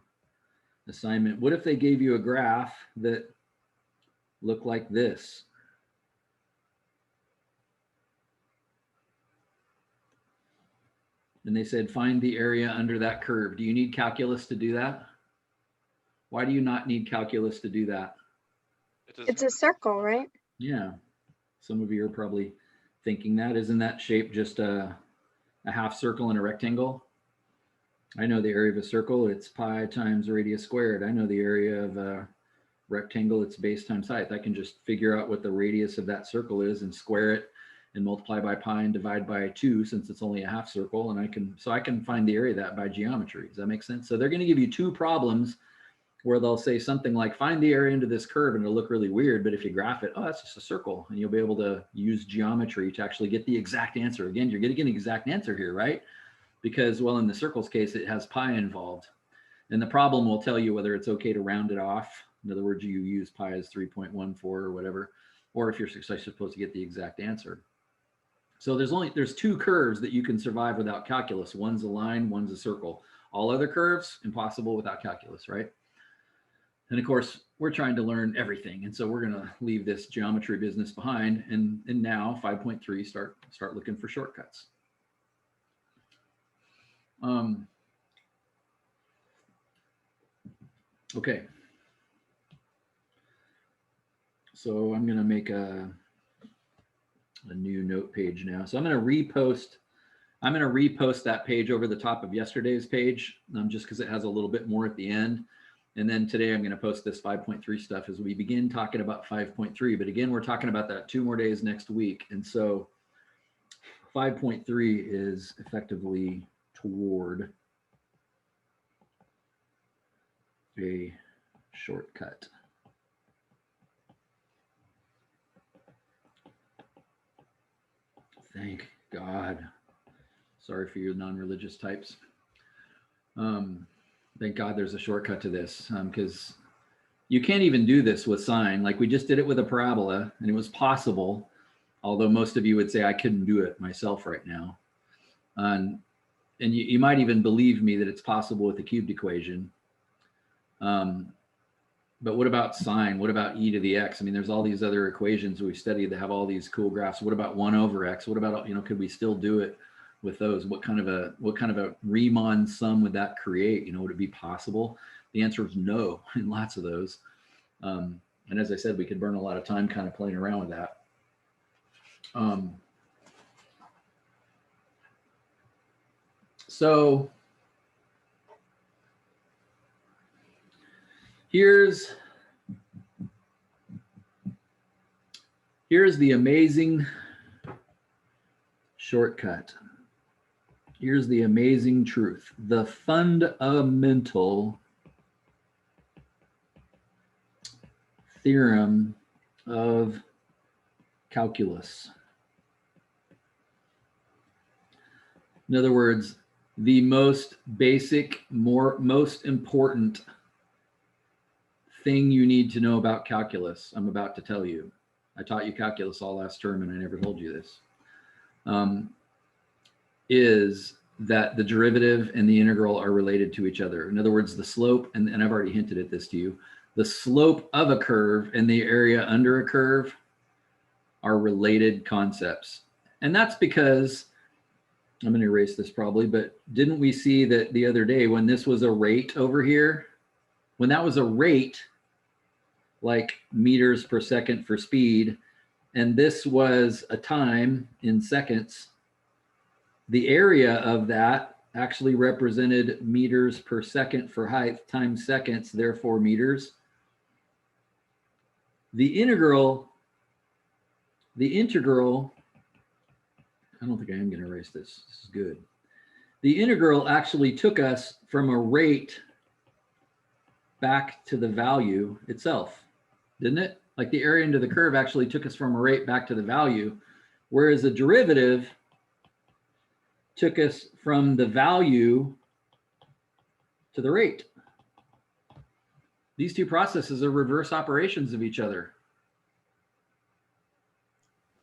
assignment. What if they gave you a graph that looked like this? And they said, find the area under that curve. Do you need calculus to do that? Why do you not need calculus to do that? It's a circle, right? Yeah. Some of you are probably thinking that. Isn't that shape just a a half circle and a rectangle. I know the area of a circle, it's pi times radius squared. I know the area of a rectangle, it's base times height. I can just figure out what the radius of that circle is and square it and multiply by pi and divide by 2 since it's only a half circle. And I can find the area of that by geometry. Does that make sense? So they're going to give you 2 problems where they'll say something like, find the area into this curve, and it'll look really weird. But if you graph it, oh, that's just a circle. And you'll be able to use geometry to actually get the exact answer. Again, you're going to get an exact answer here, right? Because, well, in the circle's case, it has pi involved. And the problem will tell you whether it's okay to round it off. In other words, you use pi as 3.14 or whatever, or if you're supposed to get the exact answer. So there's 2 curves that you can survive without calculus. One's a line, one's a circle. All other curves, impossible without calculus, right? And of course, we're trying to learn everything. And so we're going to leave this geometry business behind. And now 5.3, start looking for shortcuts. Okay. So I'm going to make a new note page now. So I'm going to repost that page over the top of yesterday's page, just because it has a little bit more at the end. And then today I'm going to post this 5.3 stuff as we begin talking about 5.3. But again, we're talking about that 2 more days next week. And so 5.3 is effectively toward a shortcut. Thank God. Sorry for your non-religious types. Thank God there's a shortcut to this, because you can't even do this with sine. Like we just did it with a parabola, and it was possible, although most of you would say I couldn't do it myself right now. And you might even believe me that it's possible with the cubed equation. But what about sine? What about e to the x? I mean, there's all these other equations we studied that have all these cool graphs. What about 1 over x? What about, could we still do it with those? What kind of a Riemann sum would that create? Would it be possible? The answer is no in lots of those. And as I said, we could burn a lot of time kind of playing around with that. So here's the amazing shortcut. Here's the amazing truth. The fundamental theorem of calculus. In other words, the most basic, most important thing you need to know about calculus, I'm about to tell you. I taught you calculus all last term, and I never told you this. Is that the derivative and the integral are related to each other. In other words, the slope, and I've already hinted at this to you, the slope of a curve and the area under a curve are related concepts. And that's because, I'm going to erase this probably, but didn't we see that the other day when this was a rate over here, when that was a rate, like meters per second for speed, and this was a time in seconds, the area of that actually represented meters per second for height times seconds, therefore meters. The integral, I don't think I am going to erase this. This is good. The integral actually took us from a rate back to the value itself, didn't it? Like the area under the curve actually took us from a rate back to the value, whereas the derivative took us from the value to the rate. These two processes are reverse operations of each other.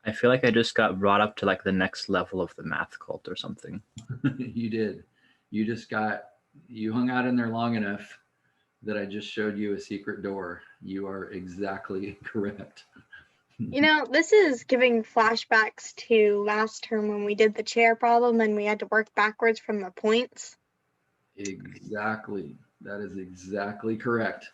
I feel like I just got brought up to like the next level of the math cult or something. You did. You hung out in there long enough that I just showed you a secret door. You are exactly correct. This is giving flashbacks to last term when we did the chair problem and we had to work backwards from the points. Exactly. That is exactly correct.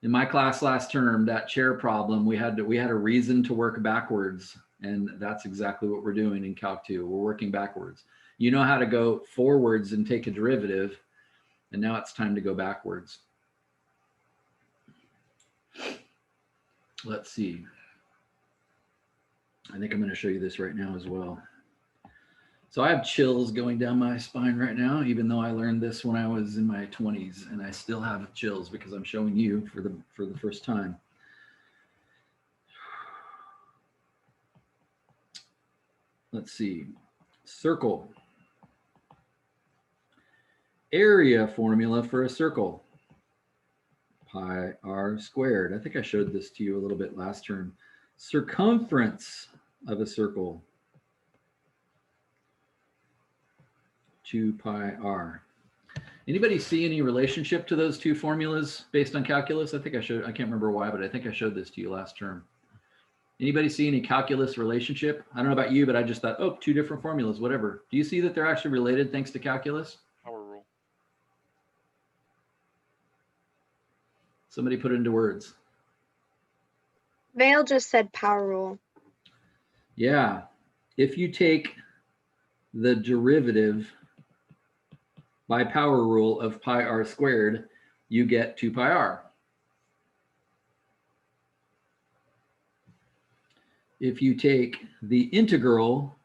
In my class last term, that chair problem, we had a reason to work backwards. And that's exactly what we're doing in Calc 2. We're working backwards. You know how to go forwards and take a derivative, and now it's time to go backwards. Let's see. I think I'm going to show you this right now as well. So I have chills going down my spine right now, even though I learned this when I was in my 20s, and I still have chills because I'm showing you for the first time. Let's see. Circle. Area formula for a circle. Pi r squared. I think I showed this to you a little bit last term. Circumference of a circle. 2 pi r. Anybody see any relationship to those two formulas based on calculus? I think I showed, I can't remember why, but I think I showed this to you last term. Anybody see any calculus relationship? I don't know about you, but I just thought, oh, two different formulas, whatever. Do you see that they're actually related thanks to calculus? Power rule. Somebody put it into words. Vale just said power rule. Yeah. If you take the derivative by power rule of pi r squared, you get 2 pi r. If you take the integral,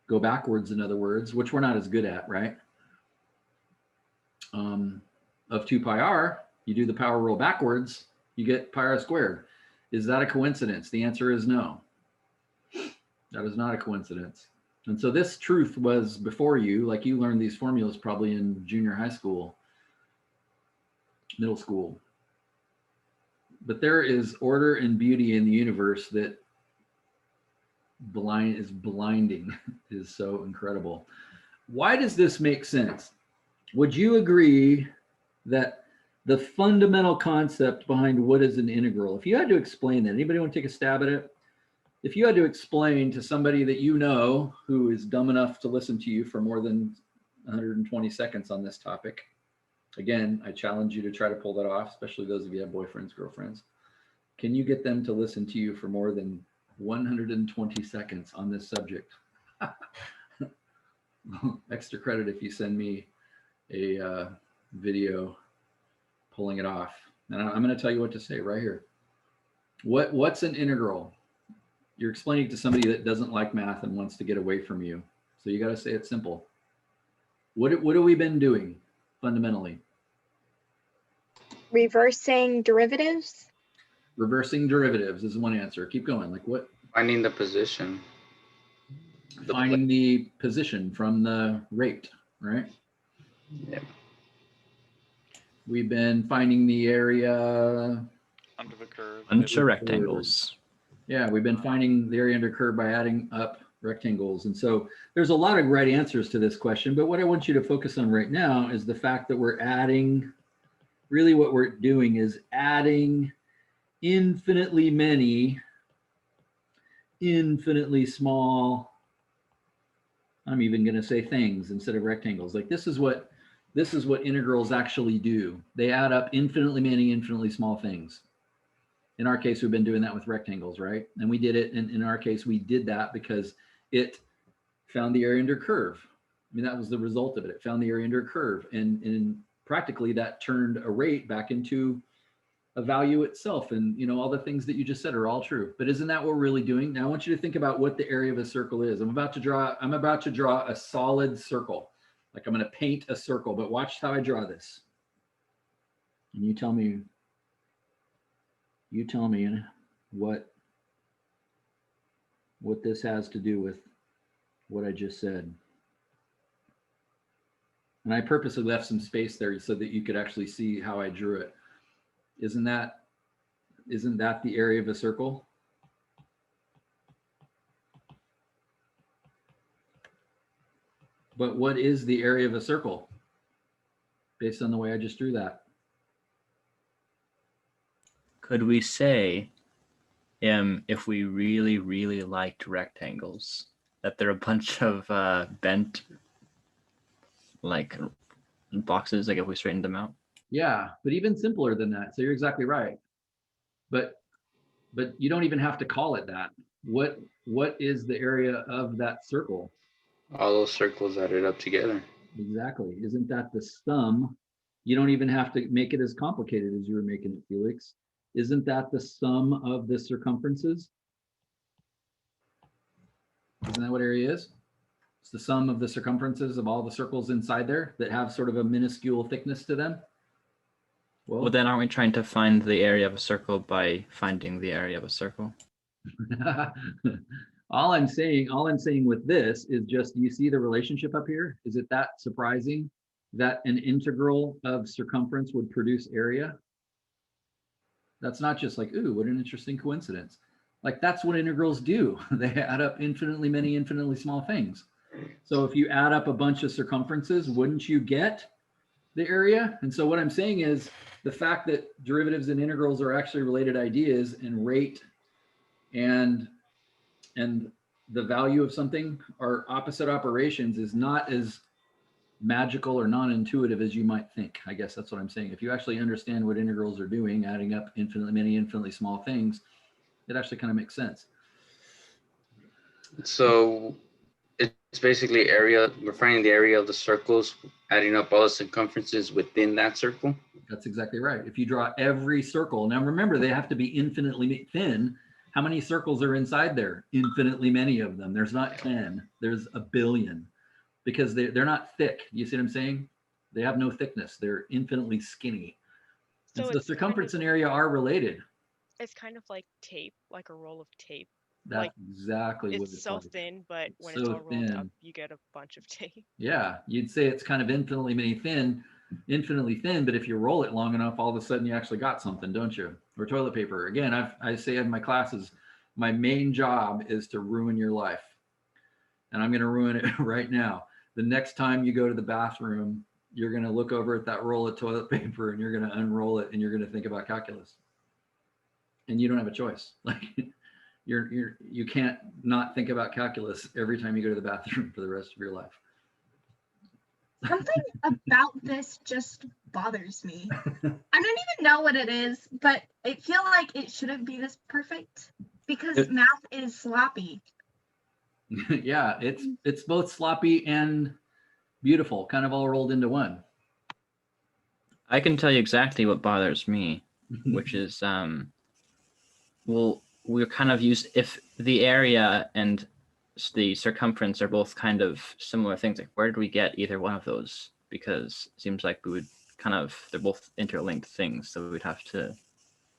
go backwards, in other words, which we're not as good at, right? Of 2 pi r, you do the power rule backwards, you get pi r squared. Is that a coincidence? The answer is no. That is not a coincidence. And so this truth was before you, like you learned these formulas probably in junior high school, middle school. But there is order and beauty in the universe that is blinding, is so incredible. Why does this make sense? Would you agree that the fundamental concept behind what is an integral, if you had to explain that, anybody want to take a stab at it? If you had to explain to somebody that you know who is dumb enough to listen to you for more than 120 seconds on this topic, again, I challenge you to try to pull that off, especially those of you who have boyfriends, girlfriends. Can you get them to listen to you for more than 120 seconds on this subject? Extra credit if you send me a video pulling it off. And I'm going to tell you what to say right here. What's an integral? You're explaining to somebody that doesn't like math and wants to get away from you. So you got to say it simple. What have we been doing fundamentally? Reversing derivatives. Reversing derivatives is one answer. Keep going. Like what? Finding the position. Finding the position from the rate, right? Yeah. We've been finding the area. Under the curve. Bunch of rectangles. Yeah, we've been finding the area under curve by adding up rectangles. And so there's a lot of right answers to this question, but what I want you to focus on right now is the fact that we're adding, really what we're doing is adding infinitely many, infinitely small, I'm even going to say things instead of rectangles. Like this is what integrals actually do. They add up infinitely many, infinitely small things. In our case, we've been doing that with rectangles, right? And we did it, and in our case, we did that because it found the area under curve. I mean, that was the result of it. It found the area under curve, and practically that turned a rate back into a value itself. And you know, all the things that you just said are all true. But isn't that what we're really doing? Now I want you to think about what the area of a circle is. I'm about to draw a solid circle. Like I'm going to paint a circle, but watch how I draw this. And you tell me what this has to do with what I just said. And I purposely left some space there so that you could actually see how I drew it. Isn't that the area of a circle? But what is the area of a circle based on the way I just drew that? Could we say, if we really, really liked rectangles, that they're a bunch of bent like boxes, like if we straightened them out? Yeah, but even simpler than that. So you're exactly right. But you don't even have to call it that. what is the area of that circle? All those circles added up together. Exactly. Isn't that the sum? You don't even have to make it as complicated as you were making it, Felix. Isn't that the sum of the circumferences? Isn't that what area is? It's the sum of the circumferences of all the circles inside there that have sort of a minuscule thickness to them. Well, then aren't we trying to find the area of a circle by finding the area of a circle? all I'm saying with this is just, you see the relationship up here? Is it that surprising that an integral of circumference would produce area? That's not just like, ooh, what an interesting coincidence. Like, that's what integrals do. They add up infinitely many, infinitely small things. So if you add up a bunch of circumferences, wouldn't you get the area? And so what I'm saying is the fact that derivatives and integrals are actually related ideas, and rate and the value of something are opposite operations, is not as magical or non-intuitive as you might think. I guess that's what I'm saying. If you actually understand what integrals are doing, adding up infinitely many, infinitely small things, it actually kind of makes sense. So it's basically area, we're finding the area of the circles, adding up all the circumferences within that circle. That's exactly right. If you draw every circle, now remember, they have to be infinitely thin. How many circles are inside there? Infinitely many of them. There's not 10, there's a billion, because they're not thick. You see what I'm saying? They have no thickness. They're infinitely skinny. So and so it's circumference and area are related. It's kind of like tape, like a roll of tape. That's like, exactly what It's so like. thin, but when so it's all rolled up, thin. you get a bunch of tape. Yeah, you'd say it's kind of infinitely thin, but if you roll it long enough, all of a sudden you actually got something, don't you? Or toilet paper. Again, I say in my classes, my main job is to ruin your life. And I'm going to ruin it right now. The next time you go to the bathroom, you're going to look over at that roll of toilet paper and you're going to unroll it and you're going to think about calculus. And you don't have a choice. Like, you can't not think about calculus every time you go to the bathroom for the rest of your life. Something about this just bothers me. I don't even know what it is, but I feel like it shouldn't be this perfect because math is sloppy. Yeah, it's both sloppy and beautiful, kind of all rolled into one. I can tell you exactly what bothers me, which is, well, we're kind of used, if the area and the circumference are both kind of similar things, like where do we get either one of those? Because it seems like we would kind of, they're both interlinked things, so we'd have to,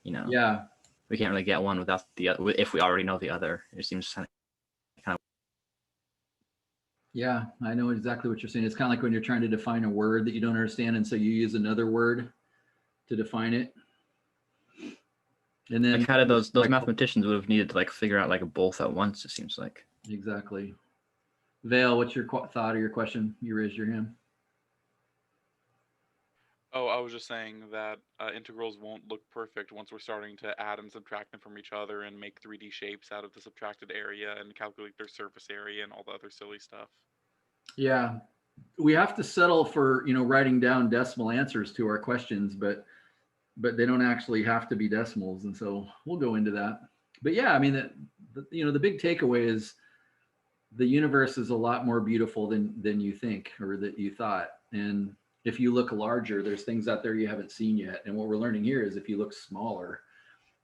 Yeah, we can't really get one without the other, if we already know the other. It seems kind of. Yeah, I know exactly what you're saying. It's kind of like when you're trying to define a word that you don't understand, and so you use another word to define it. And then like, how did those mathematicians would have needed to like figure out like both at once, it seems like. Exactly. Vale, what's your thought or your question? You raised your hand. Oh, I was just saying that integrals won't look perfect once we're starting to add and subtract them from each other and make 3D shapes out of the subtracted area and calculate their surface area and all the other silly stuff. Yeah, we have to settle for, writing down decimal answers to our questions, but they don't actually have to be decimals. And so we'll go into that. But yeah, I mean, the big takeaway is the universe is a lot more beautiful than you think or that you thought. And if you look larger, there's things out there you haven't seen yet. And what we're learning here is if you look smaller,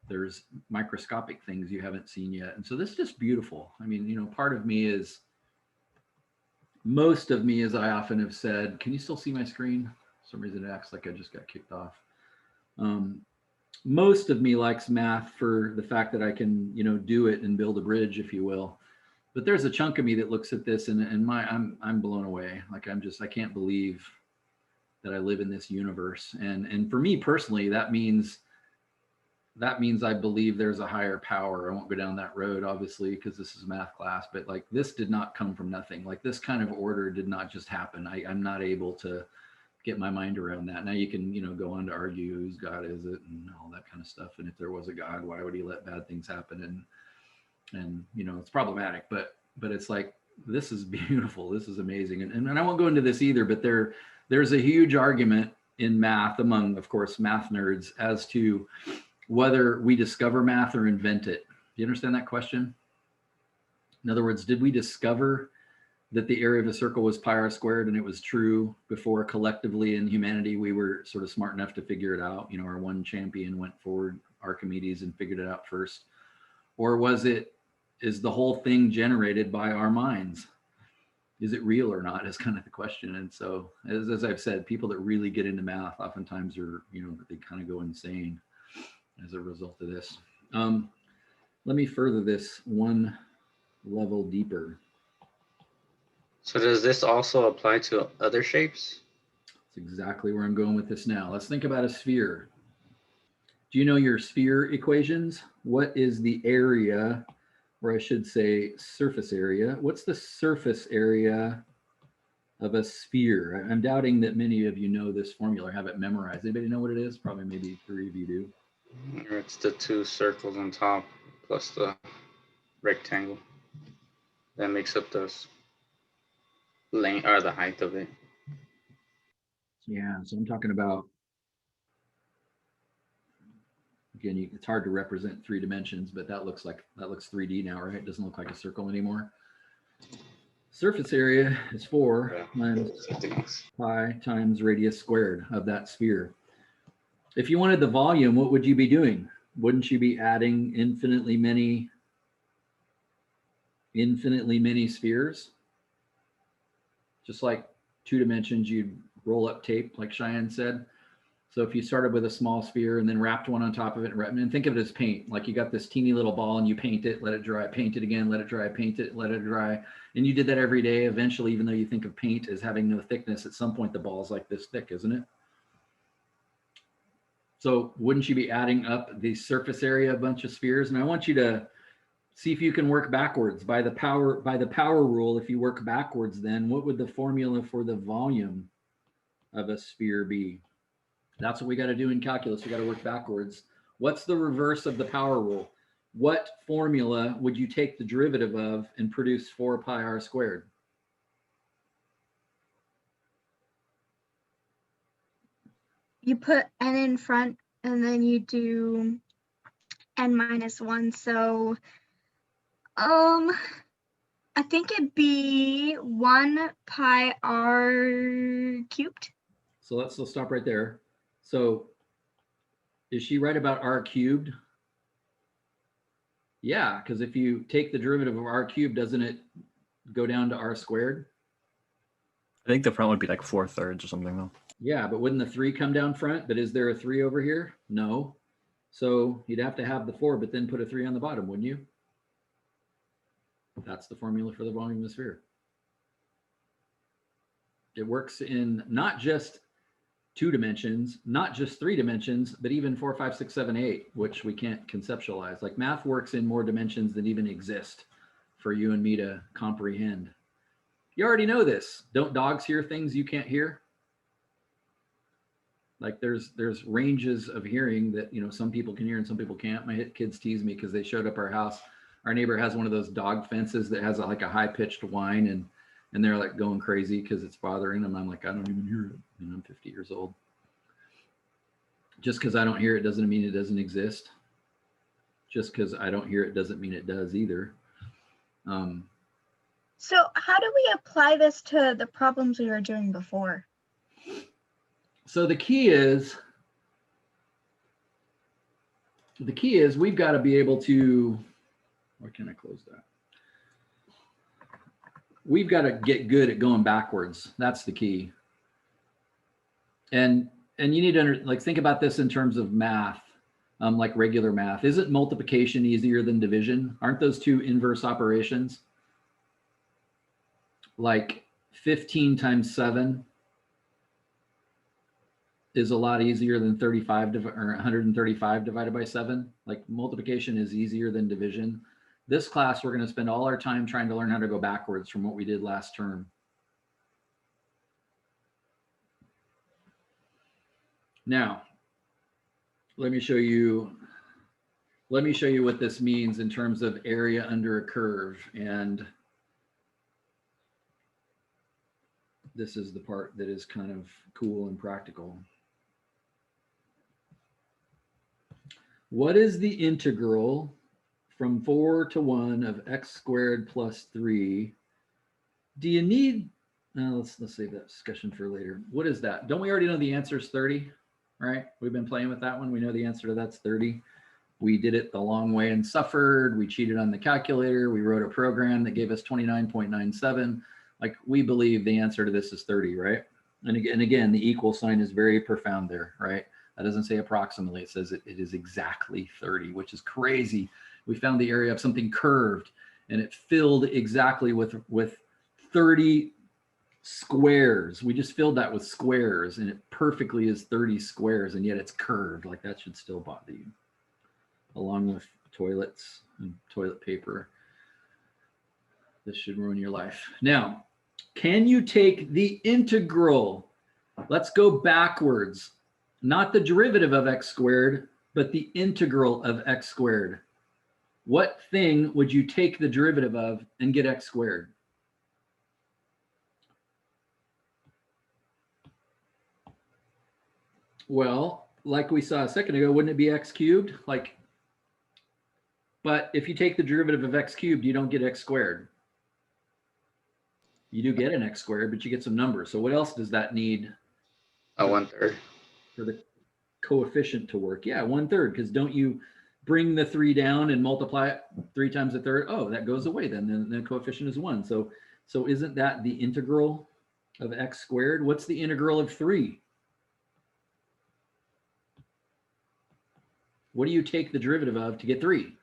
there's microscopic things you haven't seen yet. And so this is just beautiful. I mean, part of me is, most of me, as I often have said, can you still see my screen? For some reason it acts like I just got kicked off. Most of me likes math for the fact that I can, do it and build a bridge, if you will. But there's a chunk of me that looks at this and I'm blown away. Like, I can't believe that I live in this universe. And for me personally, that means I believe there's a higher power. I won't go down that road, obviously, because this is a math class, but like, this did not come from nothing. Like, this kind of order did not just happen. I'm not able to get my mind around that. Now you can, go on to argue whose God is it and all that kind of stuff. And if there was a God, why would he let bad things happen? And it's problematic, but it's like, this is beautiful. This is amazing. And I won't go into this either, but there's a huge argument in math among, of course, math nerds as to whether we discover math or invent it. Do you understand that question? In other words, did we discover that the area of a circle was pi r squared and it was true before collectively in humanity we were sort of smart enough to figure it out? You know, our one champion went forward, Archimedes, and figured it out first. Or is the whole thing generated by our minds? Is it real or not is kind of the question. And so, as I've said, people that really get into math oftentimes are, you know, they kind of go insane as a result of this. Let me further this one level deeper. So does this also apply to other shapes? That's exactly where I'm going with this now. Let's think about a sphere. Do you know your sphere equations? What is the area, or I should say surface area? What's the surface area of a sphere? I'm doubting that many of you know this formula or have it memorized. Anybody know what it is? Probably maybe 3 of you do. It's the 2 circles on top plus the rectangle. That makes up the length or the height of it. Yeah, so I'm talking about, again, it's hard to represent 3 dimensions, but that looks 3D now, right? It doesn't look like a circle anymore. Surface area is 4 times pi times radius squared of that sphere. If you wanted the volume, what would you be doing? Wouldn't you be adding infinitely many spheres? Just like 2 dimensions, you'd roll up tape, like Cheyenne said. So if you started with a small sphere and then wrapped one on top of it, and think of it as paint, like you got this teeny little ball and you paint it, let it dry, paint it again, let it dry, paint it, let it dry. And you did that every day. Eventually, even though you think of paint as having no thickness, at some point the ball is like this thick, isn't it? So wouldn't you be adding up the surface area, a bunch of spheres? And I want you to see if you can work backwards by the power rule. If you work backwards, then what would the formula for the volume of a sphere be? That's what we got to do in calculus. We got to work backwards. What's the reverse of the power rule? What formula would you take the derivative of and produce 4 pi r squared? You put n in front and then you do n minus 1. So I think it'd be 1 pi r cubed. So let's stop right there. So is she right about r cubed? Yeah, because if you take the derivative of r cubed, doesn't it go down to r squared? I think the front would be like 4/3 or something though. Yeah, but wouldn't the 3 come down front? But is there a 3 over here? No. So you'd have to have the 4, but then put a 3 on the bottom, wouldn't you? That's the formula for the volume of the sphere. It works in not just 2 dimensions, not just 3 dimensions, but even 4, 5, 6, 7, 8, which we can't conceptualize. Like math works in more dimensions than even exist for you and me to comprehend. You already know this. Don't dogs hear things you can't hear? Like there's ranges of hearing that, you know, some people can hear and some people can't. My kids tease me because they showed up our house. Our neighbor has one of those dog fences that has like a high-pitched whine, and they're like going crazy because it's bothering them. I'm like, I don't even hear it. And I'm 50 years old. Just because I don't hear it doesn't mean it doesn't exist. Just because I don't hear it doesn't mean it does either. So how do we apply this to the problems we were doing before? So the key is we've got to be able to, why can't I close that? We've got to get good at going backwards. That's the key. And you need to think about this in terms of math, like regular math. Isn't multiplication easier than division? Aren't those 2 inverse operations? Like 15 times 7 is a lot easier than 135 divided by 7. Like multiplication is easier than division. This class, we're going to spend all our time trying to learn how to go backwards from what we did last term. Now, let me show you what this means in terms of area under a curve. And this is the part that is kind of cool and practical. What is the integral from 4 to 1 of x squared plus 3. Do you need, let's save that discussion for later. What is that? Don't we already know the answer is 30, right? We've been playing with that one. We know the answer to that's 30. We did it the long way and suffered. We cheated on the calculator. We wrote a program that gave us 29.97. Like, we believe the answer to this is 30, right? And again, the equal sign is very profound there, right? That doesn't say approximately. It says it is exactly 30, which is crazy. We found the area of something curved, and it filled exactly with 30 squares. We just filled that with squares, and it perfectly is 30 squares, and yet it's curved. Like, that should still bother you, along with toilets and toilet paper. This should ruin your life. Now, can you take the integral? Let's go backwards. Not the derivative of x squared, but the integral of x squared. What thing would you take the derivative of and get x squared? Well, like we saw a second ago, wouldn't it be x cubed? Like, but if you take the derivative of x cubed, you don't get x squared. You do get an x squared, but you get some numbers. So what else does that need? 1/3. For the coefficient to work? Yeah, 1/3, because don't you bring the 3 down and multiply it 3 times a third? Oh, that goes away then the coefficient is 1. So isn't that the integral of x squared? What's the integral of 3? What do you take the derivative of to get 3?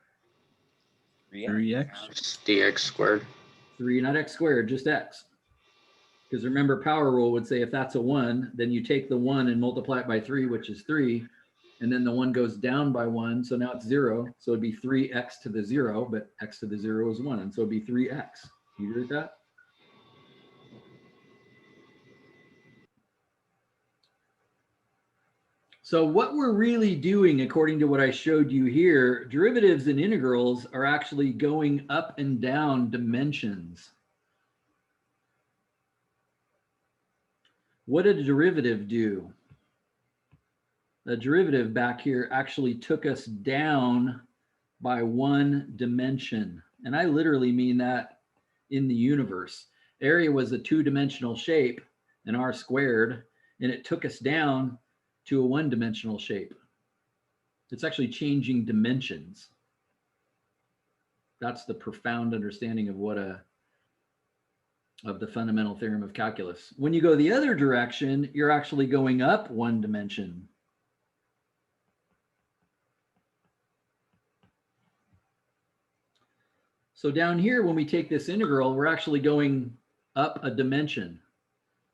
3x. Just dx squared. 3, not x squared, just x. Because remember, power rule would say if that's a 1, then you take the 1 and multiply it by 3, which is 3. And then the 1 goes down by 1. So now it's 0. So it'd be 3x to the 0, but x to the 0 is 1. And so it'd be 3x. You agree with that? So what we're really doing, according to what I showed you here, derivatives and integrals are actually going up and down dimensions. What did a derivative do? The derivative back here actually took us down by 1 dimension. And I literally mean that in the universe. Area was a 2-dimensional shape, an r squared, and it took us down to a 1-dimensional shape. It's actually changing dimensions. That's the profound understanding of of the fundamental theorem of calculus. When you go the other direction, you're actually going up 1 dimension. So down here, when we take this integral, we're actually going up a dimension.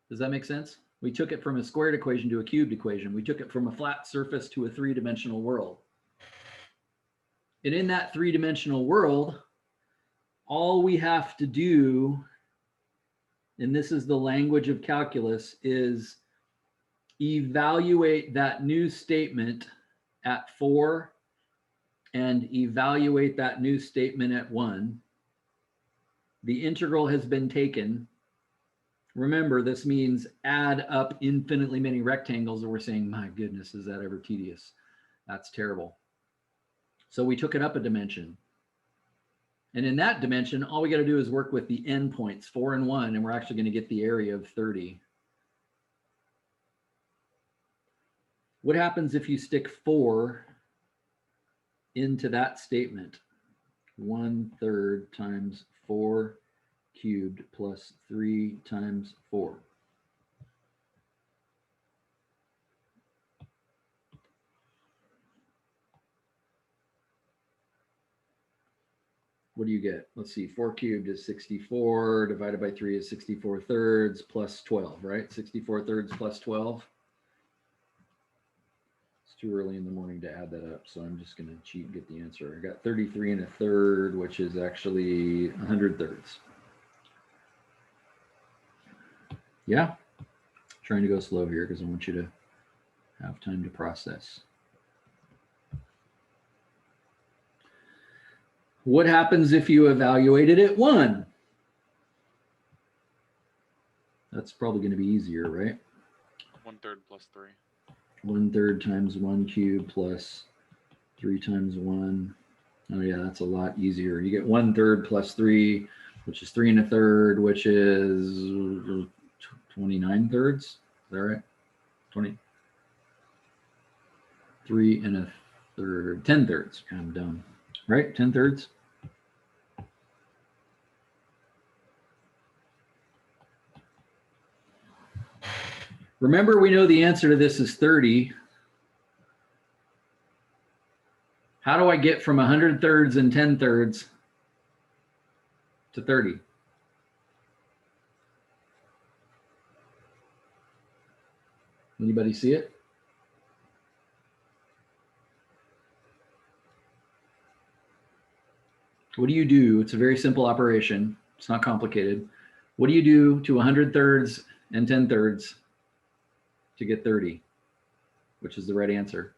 Does that make sense? We took it from a squared equation to a cubed equation. We took it from a flat surface to a 3-dimensional world. And in that 3-dimensional world, all we have to do, and this is the language of calculus, is evaluate that new statement at 4 and evaluate that new statement at 1. The integral has been taken. Remember, this means add up infinitely many rectangles, and we're saying, my goodness, is that ever tedious? That's terrible. So we took it up a dimension. And in that dimension, all we got to do is work with the endpoints, 4 and 1, and we're actually going to get the area of 30. What happens if you stick 4 into that statement? 1/3 times 4 cubed plus 3 times 4. What do you get? Let's see, 4 cubed is 64, divided by 3 is 64 thirds plus 12, right? 64 thirds plus 12. It's too early in the morning to add that up, so I'm just going to cheat and get the answer. I got 33 1/3, which is actually 100 thirds. Yeah, trying to go slow here because I want you to have time to process. What happens if you evaluate it at 1? That's probably going to be easier, right? 1/3 plus 3. 1/3 times 1 cubed plus 3 times 1 Oh yeah, that's a lot easier. You get 1/3 plus 3, which is 3 1/3, which is 29 thirds. Is that right? 23 1/3, 10 thirds. I'm dumb. Right? 10 thirds. Remember, we know the answer to this is 30. How do I get from 100 thirds and 10 thirds to 30? Anybody see it? What do you do? It's a very simple operation. It's not complicated. What do you do to 100 thirds and 10 thirds to get 30, which is the right answer?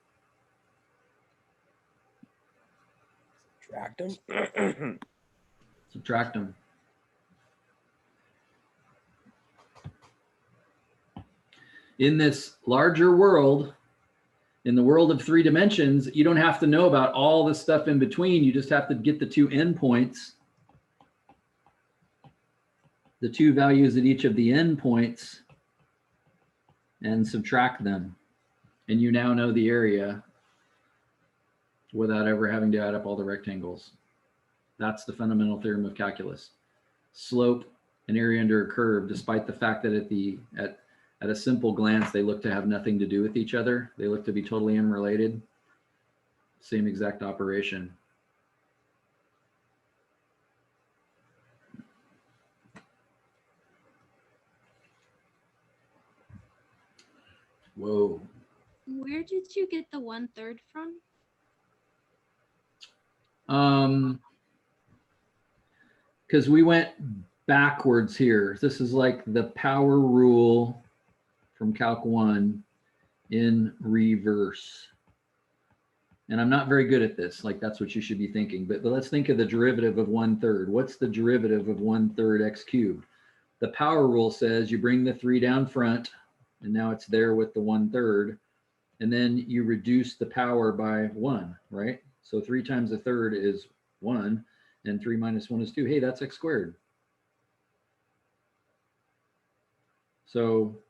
Subtract them. Subtract them. In this larger world, in the world of 3 dimensions, you don't have to know about all the stuff in between. You just have to get the 2 endpoints, the 2 values at each of the endpoints, and subtract them. And you now know the area without ever having to add up all the rectangles. That's the fundamental theorem of calculus. Slope and area under a curve, despite the fact that at a simple glance, they look to have nothing to do with each other. They look to be totally unrelated. Same exact operation. Whoa. Where did you get the 1/3 from? Because we went backwards here. This is like the power rule from Calc 1 in reverse. And I'm not very good at this. Like, that's what you should be thinking. But let's think of the derivative of 1/3. What's the derivative of 1/3 x cubed? The power rule says you bring the 3 down front, and now it's there with the 1/3. And then you reduce the power by 1, right? So 3 times a third is 1, and 3 minus 1 is 2. Hey, that's x squared. So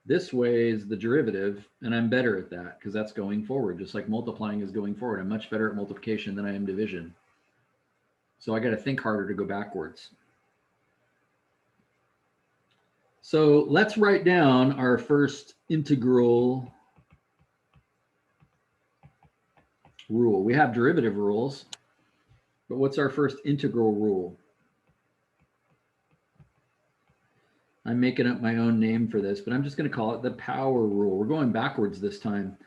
this way is the derivative, and I'm better at that because that's going forward, just like multiplying is going forward. I'm much better at multiplication than I am division. So I got to think harder to go backwards. So let's write down our first integral rule. We have derivative rules, but what's our first integral rule? I'm making up my own name for this, but I'm just going to call it the power rule. We're going backwards this time.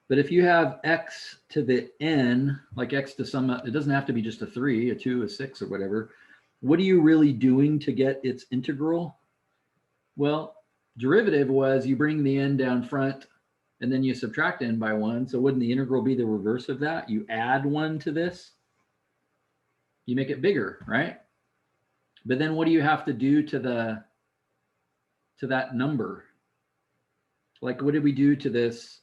But if you have x to the n, like x to some, it doesn't have to be just a 3, a 2, a 6, or whatever. What are you really doing to get its integral? Well, derivative was you bring the n down front, and then you subtract n by 1. So wouldn't the integral be the reverse of that? You add 1 to this, you make it bigger, right? But then what do you have to do to that number? Like, what did we do to this?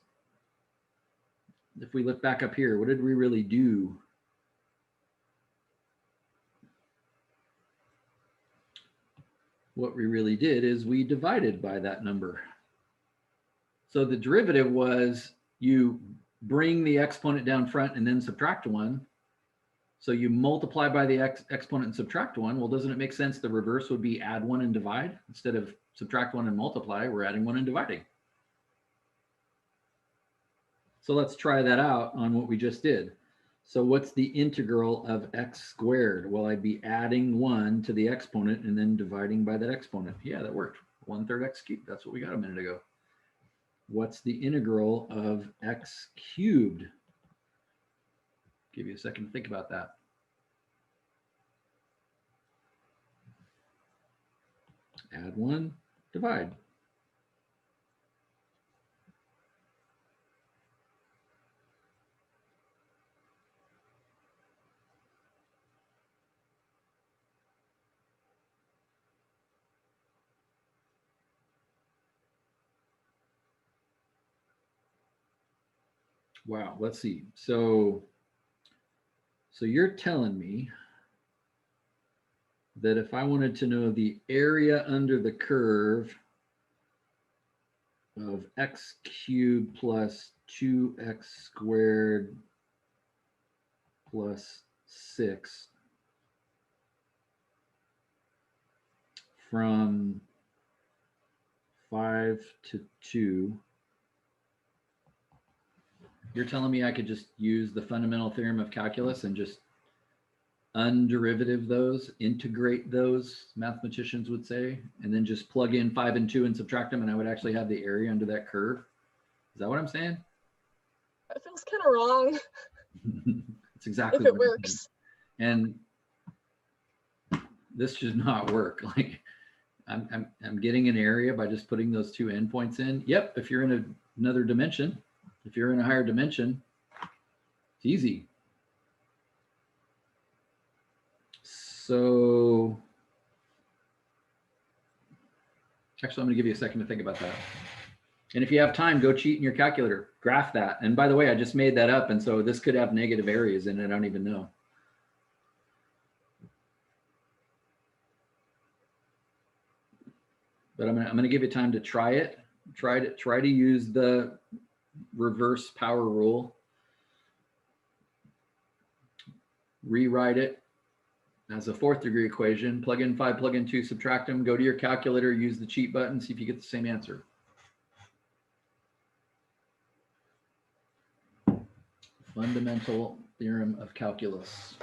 If we look back up here, what did we really do? What we really did is we divided by that number. So the derivative was you bring the exponent down front and then subtract 1. So you multiply by the exponent and subtract 1. Well, doesn't it make sense the reverse would be add 1 and divide? Instead of subtract 1 and multiply, we're adding 1 and dividing. So let's try that out on what we just did. So what's the integral of x squared? Well, I'd be adding 1 to the exponent and then dividing by that exponent. Yeah, that worked. 1/3 x cubed. That's what we got a minute ago. What's the integral of x cubed? Give you a second to think about that. Add 1, divide. Wow, let's see. So So you're telling me that if I wanted to know the area under the curve of x cubed plus 2x squared plus 6 from 5 to 2, you're telling me I could just use the fundamental theorem of calculus and just underivative those, integrate those, mathematicians would say, and then just plug in 5 and 2 and subtract them, and I would actually have the area under that curve? Is that what I'm saying? That feels kind of wrong. It's exactly If it what I'm works. saying. And this should not work. Like I'm getting an area by just putting those two endpoints in. Yep, if you're in another dimension, if you're in a higher dimension, it's easy. So actually, I'm going to give you a second to think about that. And if you have time, go cheat in your calculator, graph that. And by the way, I just made that up. And so this could have negative areas in it. I don't even know. But I'm going to give you time to try it. Try to use the reverse power rule. Rewrite it as a 4th degree equation. Plug in 5, plug in 2, subtract them. Go to your calculator, use the cheat button, see if you get the same answer. Fundamental theorem of calculus.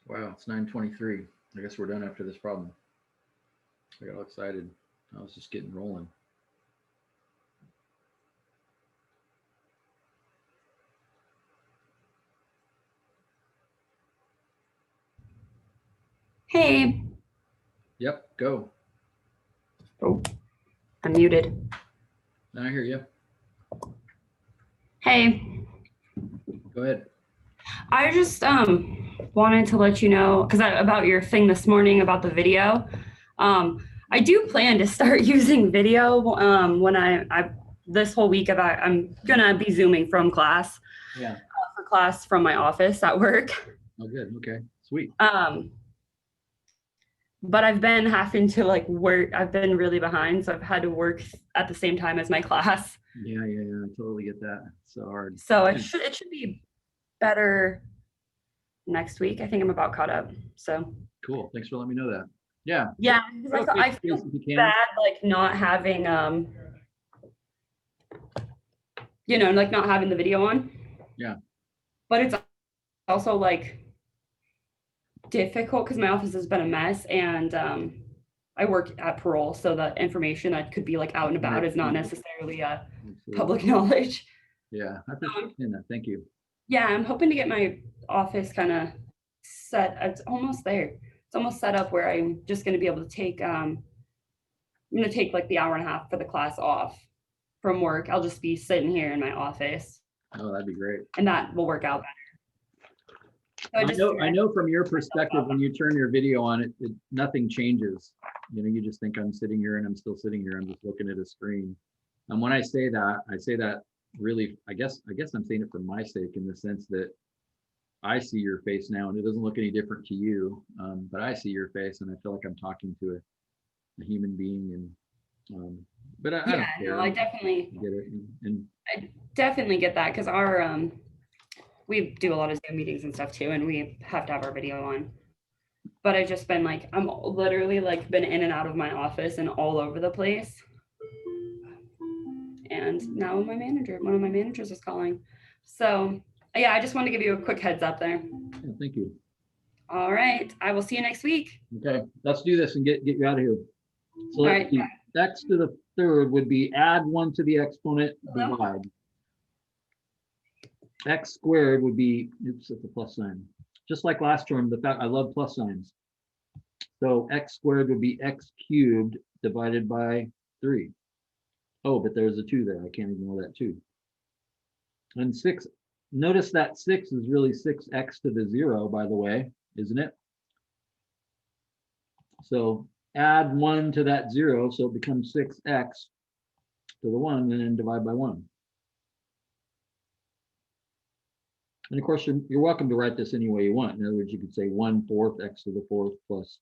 Wow, it's 9:23. I guess we're done after this problem. I got all excited. I was just getting rolling. Hey. Yep, go. Oh, I'm muted. I hear you. Hey. Go ahead. I just wanted to let you know, because about your thing this morning about the video. I do plan to start using video when I this whole week I'm gonna be Zooming from class. Yeah. For class from my office at work. Oh, good. Okay. Sweet. But I've been having to like work. I've been really behind, so I've had to work at the same time as my class. Yeah. I totally get that. It's so hard. So it should be better next week. I think I'm about caught up. So cool. Thanks for letting me know that. Yeah. Yeah, because I feel bad like not having like not having the video on. Yeah. But it's also like difficult because my office has been a mess, and I work at parole, so the information that could be like out and about is not necessarily public knowledge. Yeah, I appreciate that. Thank you. Yeah, I'm hoping to get my office kind of set. It's almost there. It's almost set up where I'm just going to be able to take. I'm going to take like the hour and a half for the class off from work. I'll just be sitting here in my office. Oh, that'd be great. And that will work out better. So I know from your perspective, when you turn your video on, nothing changes. You just think I'm sitting here and I'm still sitting here. I'm just looking at a screen. And when I say that really, I guess I'm saying it for my sake, in the sense that I see your face now and it doesn't look any different to you. But I see your face and I feel like I'm talking to a human being. And but I don't care. No, I definitely get it. And I definitely get that, because our we do a lot of Zoom meetings and stuff too, and we have to have our video on. But I've just been like, I'm literally like been in and out of my office and all over the place. And now one of my managers is calling. So yeah, I just wanted to give you a quick heads up there. yeah, thank you. All right, I will see you next week. Okay, let's do this and get you out of here. So All let's right. see. X to the third would be add 1 to the exponent, Hello? divide. X squared would be, oops, that's a plus sign. Just like last term, the fact I love plus signs. So X squared would be X cubed divided by 3. Oh, but there's a 2 there. I can't ignore that 2. And 6, notice that 6 is really 6x to the 0, by the way, isn't it? So add 1 to that 0, so it becomes 6x to the 1, and then divide by 1. And of course, you're welcome to write this any way you want. In other words, you could say 1/4 x to the 4th plus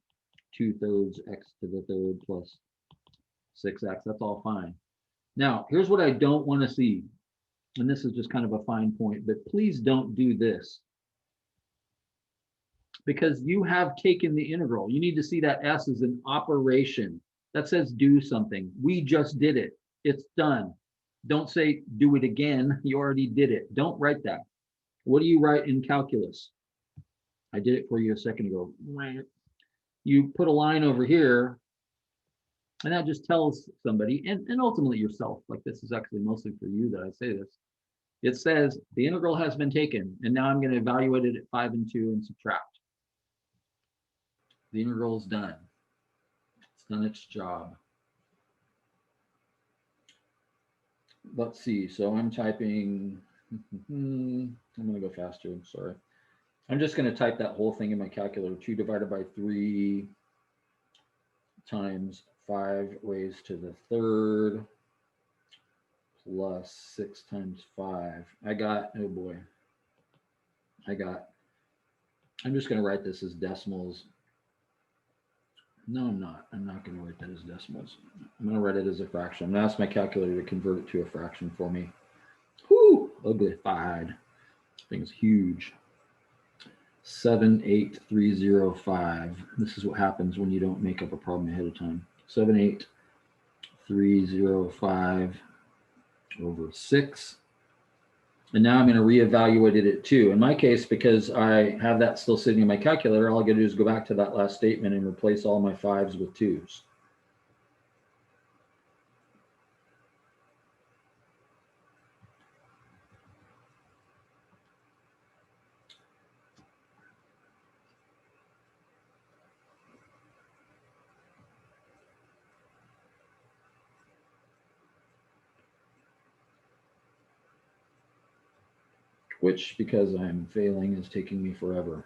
2/3 x to the 3rd plus 6x. That's all fine. Now, here's what I don't want to see. And this is just kind of a fine point, but please don't do this. Because you have taken the integral. You need to see that s as an operation. That says do something. We just did it. It's done. Don't say do it again. You already did it. Don't write that. What do you write in calculus? I did it for you a second ago. You put a line over here, and that just tells somebody, and ultimately yourself, like this is actually mostly for you that I say this. It says the integral has been taken, and now I'm going to evaluate it at 5 and 2 and subtract. The integral is done. It's done its job. Let's see. So I'm typing. I'm going to go faster. I'm sorry. I'm just going to type that whole thing in my calculator. 2 divided by 3 times 5 raised to the 3rd plus 6 times 5. I got, oh boy. I'm just going to write this as decimals. No, I'm not. I'm not going to write that as decimals. I'm going to write it as a fraction. I'm going to ask my calculator to convert it to a fraction for me. Whoo, uglified. Thing's huge. 78305. This is what happens when you don't make up a problem ahead of time. 78305 over 6. And now I'm going to reevaluate it at 2. In my case, because I have that still sitting in my calculator, all I got to do is go back to that last statement and replace all my 5s with 2s. Which, because I'm failing, is taking me forever.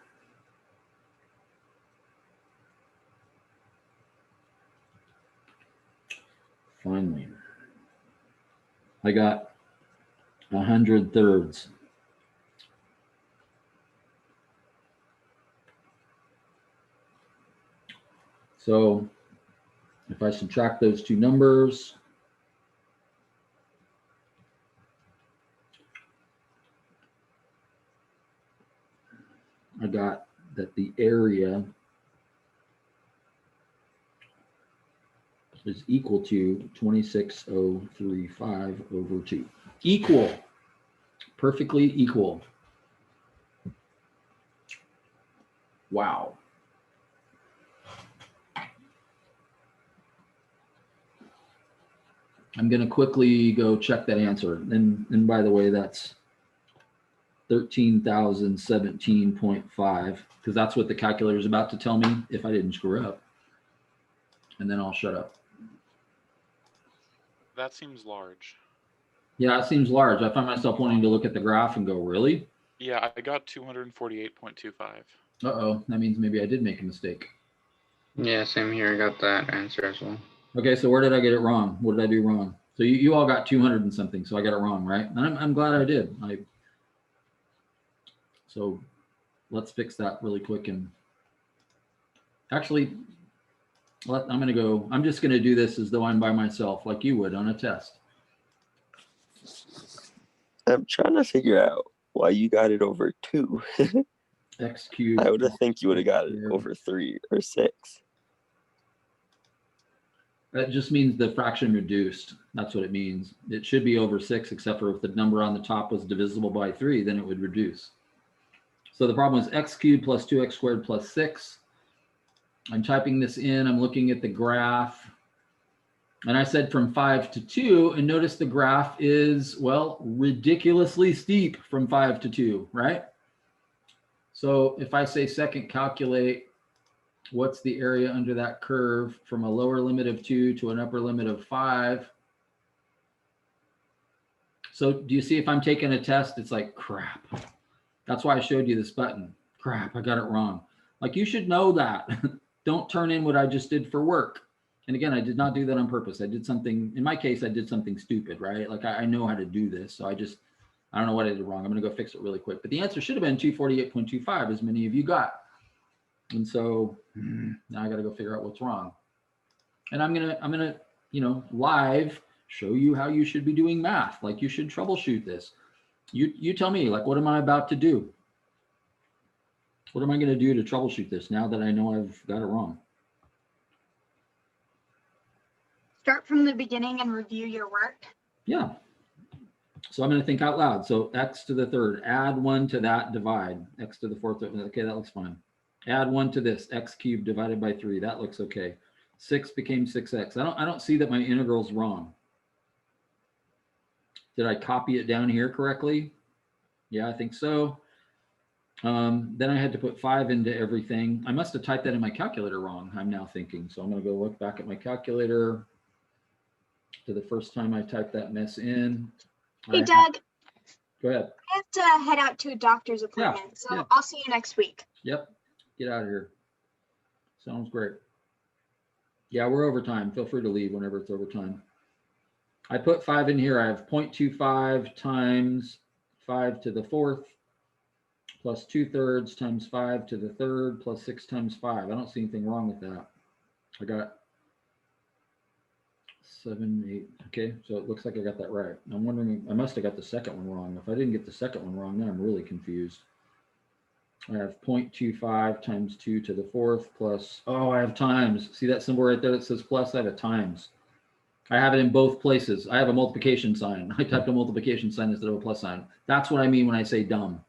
Finally, I got 100 thirds. So if I subtract those two numbers, I got that the area is equal to 26035 over 2. Equal. Perfectly equal. Wow. I'm going to quickly go check that answer. And by the way, that's 13,017.5, because that's what the calculator is about to tell me if I didn't screw up. And then I'll shut up. That seems large. Yeah, it seems large. I find myself wanting to look at the graph and go, really? Yeah, I got 248.25. Uh-oh, that means maybe I did make a mistake. Yeah, same here. I got that answer as well. Okay, so where did I get it wrong? What did I do wrong? So you all got 200 and something, so I got it wrong, right? And I'm glad I did. So let's fix that really quick. And actually, I'm just going to do this as though I'm by myself, like you would on a test. I'm trying to figure out why you got it over 2. X cubed. I would have think you would have got it over 3 or 6. That just means the fraction reduced. That's what it means. It should be over 6, except for if the number on the top was divisible by 3, then it would reduce. So the problem is x cubed plus 2x squared plus 6. I'm typing this in. I'm looking at the graph. And I said from 5 to 2, and notice the graph is, well, ridiculously steep from 5 to 2, right? So if I say second calculate, what's the area under that curve from a lower limit of 2 to an upper limit of 5? So do you see if I'm taking a test, it's like, crap. That's why I showed you this button. Crap, I got it wrong. Like, you should know that. Don't turn in what I just did for work. And again, I did not do that on purpose. I did something, in my case, I did something stupid, right? Like I know how to do this. So I don't know what I did wrong. I'm going to go fix it really quick. But the answer should have been 248.25, as many of you got. And so now I got to go figure out what's wrong. And I'm going to, live show you how you should be doing math. Like, you should troubleshoot this. You tell me, like, what am I about to do? What am I going to do to troubleshoot this now that I know I've got it wrong? Start from the beginning and review your work. Yeah. So I'm going to think out loud. So x to the third, add 1 to that, divide. X to the fourth. Okay, that looks fine. Add 1 to this, x cubed divided by 3. That looks okay. 6 became 6x. I don't see that my integral's wrong. Did I copy it down here correctly? Yeah, I think so. Then I had to put 5 into everything. I must have typed that in my calculator wrong, I'm now thinking. So I'm going to go look back at my calculator to the first time I typed that mess in. Hey, Doug. Go ahead. I have to head out to a doctor's appointment, so I'll see you next week. Yep. Get out of here. Sounds great. Yeah, we're overtime. Feel free to leave whenever it's overtime. I put 5 in here. I have 0.25 times 5 to the fourth plus 2/3 times 5 to the third plus 6 times 5. I don't see anything wrong with that. I got 7, 8. Okay, so it looks like I got that right. I'm wondering, I must have got the second one wrong. If I didn't get the second one wrong, then I'm really confused. I have 0.25 times 2 to the fourth plus, oh, I have times. See that symbol right there that says plus? I have a times. I have it in both places. I have a multiplication sign. I typed a multiplication sign instead of a plus sign. That's what I mean when I say dumb.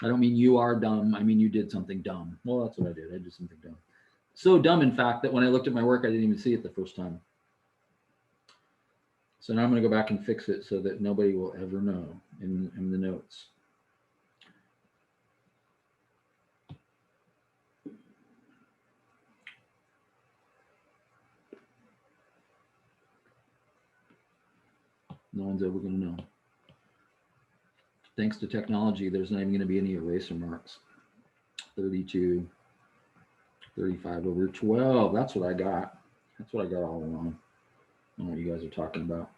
I don't mean you are dumb. I mean you did something dumb. Well, that's what I did. I did something dumb. So dumb, in fact, that when I looked at my work, I didn't even see it the first time. So now I'm going to go back and fix it so that nobody will ever know in the notes. No one's ever going to know. Thanks to technology, there's not even going to be any eraser marks. 32, 35 over 12. That's what I got. That's what I got all along. I don't know what you guys are talking about.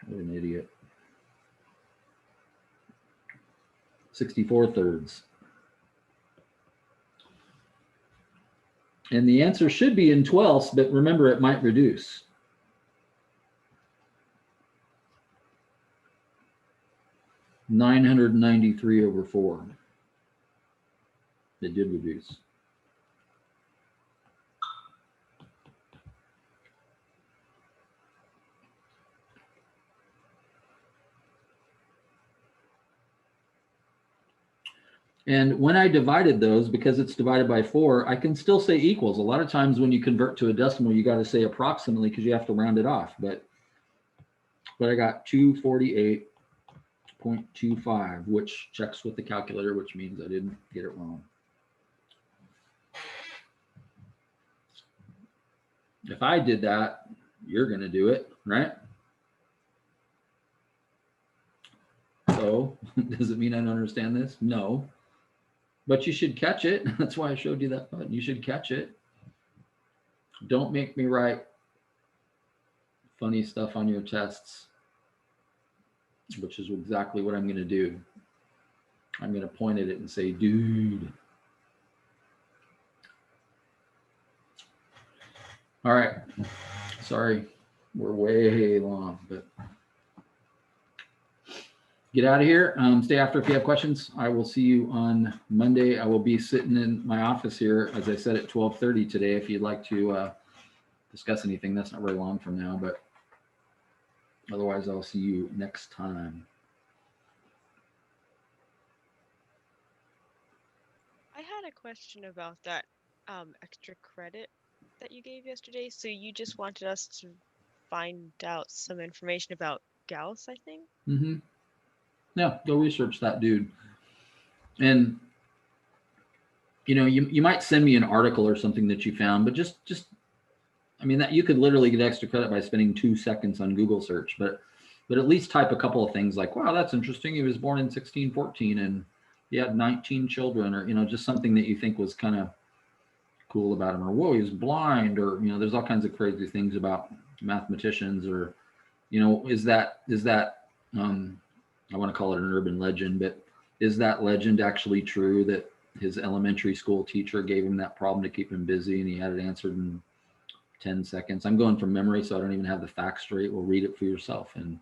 What an idiot. 64 thirds. And the answer should be in 12ths, but remember, it might reduce. $993 over 4. It did reduce. And when I divided those, because it's divided by 4, I can still say equals. A lot of times when you convert to a decimal, you got to say approximately because you have to round it off. But I got 248.25, which checks with the calculator, which means I didn't get it wrong. If I did that, you're going to do it, right? So does it mean I don't understand this? No. But you should catch it. That's why I showed you that button. You should catch it. Don't make me write funny stuff on your tests, which is exactly what I'm going to do. I'm going to point at it and say, dude. All right. Sorry, we're way long, but get out of here. Stay after if you have questions. I will see you on Monday. I will be sitting in my office here, as I said, at 12:30 today. If you'd like to discuss anything, that's not very long from now, but otherwise I'll see you next time. I had a question about that extra credit that you gave yesterday. So you just wanted us to find out some information about Gauss, I think? Mm-hmm. Yeah, go research that dude. And you know, you might send me an article or something that you found, but just I mean, that you could literally get extra credit by spending 2 seconds on Google search, but at least type a couple of things like, wow, that's interesting. He was born in 1614 and he had 19 children, or, just something that you think was kind of cool about him, or whoa, he's blind, or, there's all kinds of crazy things about mathematicians, or, is that I want to call it an urban legend, but is that legend actually true that his elementary school teacher gave him that problem to keep him busy and he had it answered in 10 seconds? I'm going from memory, so I don't even have the facts straight. We'll read it for yourself. And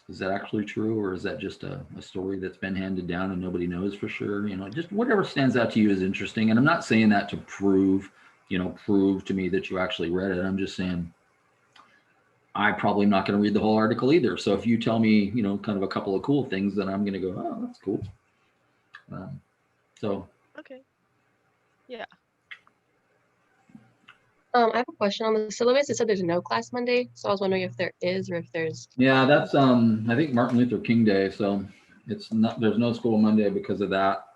is that actually true, or is that just a story that's been handed down and nobody knows for sure? Just whatever stands out to you is interesting. And I'm not saying that to prove to me that you actually read it. I'm just saying I probably am not going to read the whole article either. So if you tell me, kind of a couple of cool things, then I'm going to go, oh, that's cool. So. Okay. Yeah. I have a question on the syllabus. It said there's no class Monday, so I was wondering if there is or if there's. Yeah, that's I think Martin Luther King Day, so it's not. There's no school Monday because of that.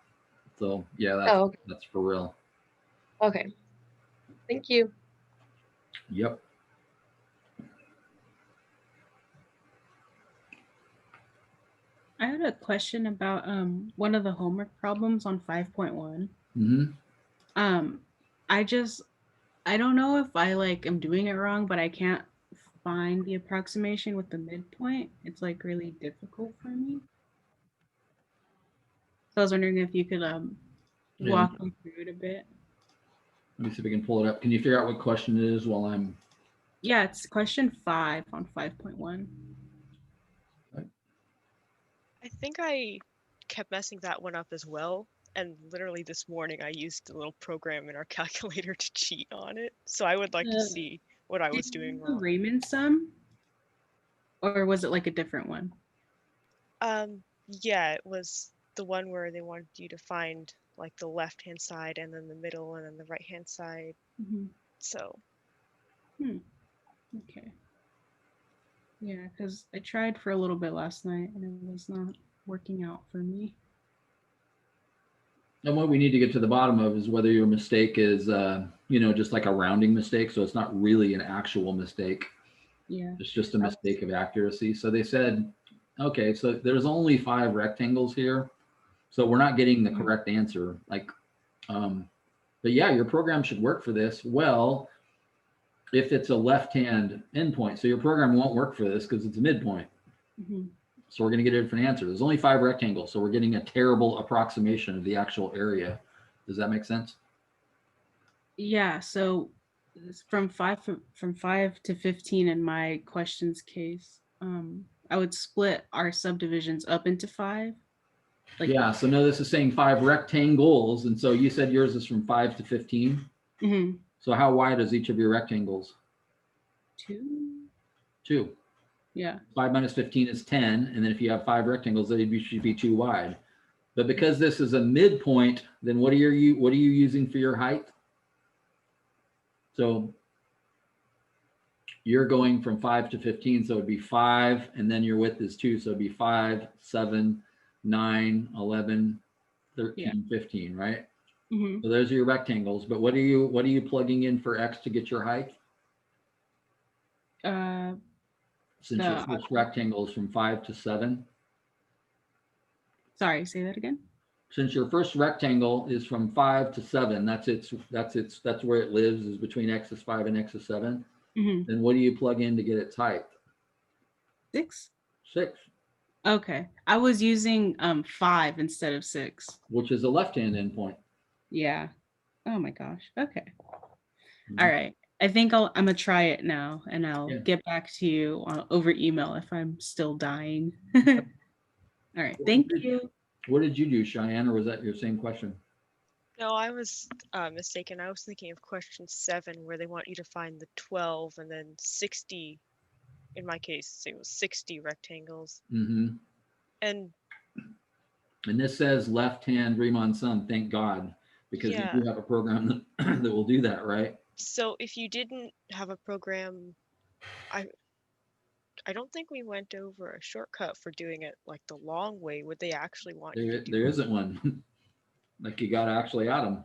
So yeah, that's for real. Okay. Thank you. Yep. I had a question about one of the homework problems on 5.1. I don't know if I am doing it wrong, but I can't find the approximation with the midpoint. It's really difficult for me. So I was wondering if you could walk me through it a bit. Let me see if I can pull it up. Can you figure out what question it is while I'm? Yeah, it's question 5 on 5.1. I think I kept messing that one up as well. And literally this morning, I used a little program in our calculator to cheat on it. So I would like to see what I was doing wrong. The Raymond sum? Or was it a different one? Yeah, it was the one where they wanted you to find the left-hand side and then the middle and then the right-hand side. Mm-hmm. So. Okay. Yeah, because I tried for a little bit last night and it was not working out for me. And what we need to get to the bottom of is whether your mistake is, just like a rounding mistake. So it's not really an actual mistake. Yeah. It's just a mistake of accuracy. So they said, okay, so there's only 5 rectangles here. So we're not getting the correct answer. But yeah, your program should work for this. Well, if it's a left-hand endpoint, so your program won't work for this because it's a midpoint. Mm-hmm. So we're going to get a different answer. There's only 5 rectangles, so we're getting a terrible approximation of the actual area. Does that make sense? Yeah. So from 5 to 15 in my questions case, I would split our subdivisions up into 5. Yeah. So no, this is saying 5 rectangles, and so you said yours is from 5 to 15. Mm-hmm. So how wide is each of your rectangles? 2. Yeah. 5 minus 15 is 10. And then if you have 5 rectangles, they should be 2 wide. But because this is a midpoint, then what are you using for your height? So you're going from 5 to 15. So it'd be 5, and then your width is 2. So it'd be 5, 7, 9, 11, 13, 15, right? Mm-hmm. So those are your rectangles. But what are you plugging in for X to get your height? Since your first rectangle is from 5 to 7. Sorry, say that again. Since your first rectangle is from 5 to 7, that's where it lives, is between X is 5 and X is 7. Mm-hmm. Then what do you plug in to get its height? 6. 6. Okay, I was using 5 instead of 6, which is a left-hand endpoint. Yeah. Oh my gosh. Okay. Mm-hmm. All right. I think I'm gonna try it now, and I'll get back to you over email if I'm still dying. All right. Thank you. What did you do, Cheyenne, or was that your same question? No, I was mistaken. I was thinking of question 7, where they want you to find the 12 and then 60. In my case, it was 60 rectangles. Mm-hmm. And this says left-hand Riemann sum. Thank God, because you do have a program that will do that, right? So if you didn't have a program, I don't think we went over a shortcut for doing it the long way. Would they actually want you to do There isn't one. You got to actually add them.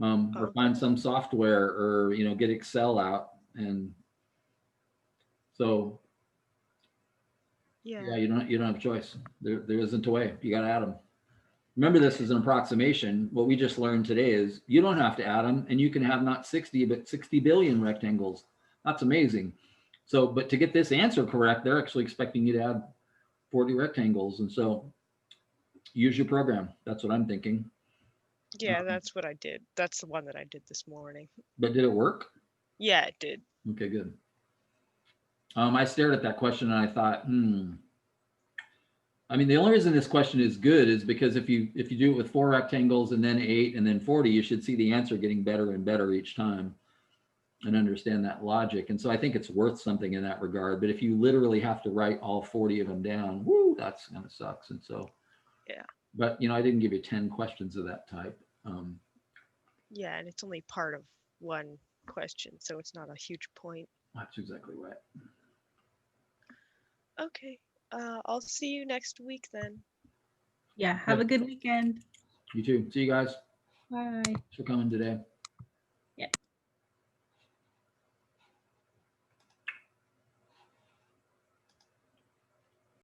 or find some software, or get Excel out. And so Yeah. you don't have a choice. There isn't a way. You got to add them. Remember, this is an approximation. What we just learned today is you don't have to add them, and you can have not 60 but 60 billion rectangles. That's amazing. So, but to get this answer correct, they're actually expecting you to add 40 rectangles. And so use your program. That's what I'm thinking. Yeah, that's what I did. That's the one that I did this morning. But did it work? Yeah, it did. Okay, good. I stared at that question and I thought, I mean, the only reason this question is good is because if you do it with 4 rectangles and then 8 and then 40, you should see the answer getting better and better each time and understand that logic. And so I think it's worth something in that regard. But if you literally have to write all 40 of them down, whoo, that's kind of sucks. And so, yeah. But I didn't give you 10 questions of that type. Yeah, and it's only part of one question, so it's not a huge point. That's exactly right. Okay. I'll see you next week then. Yeah, have a good weekend. You too. See you guys. Bye. Thanks for coming today.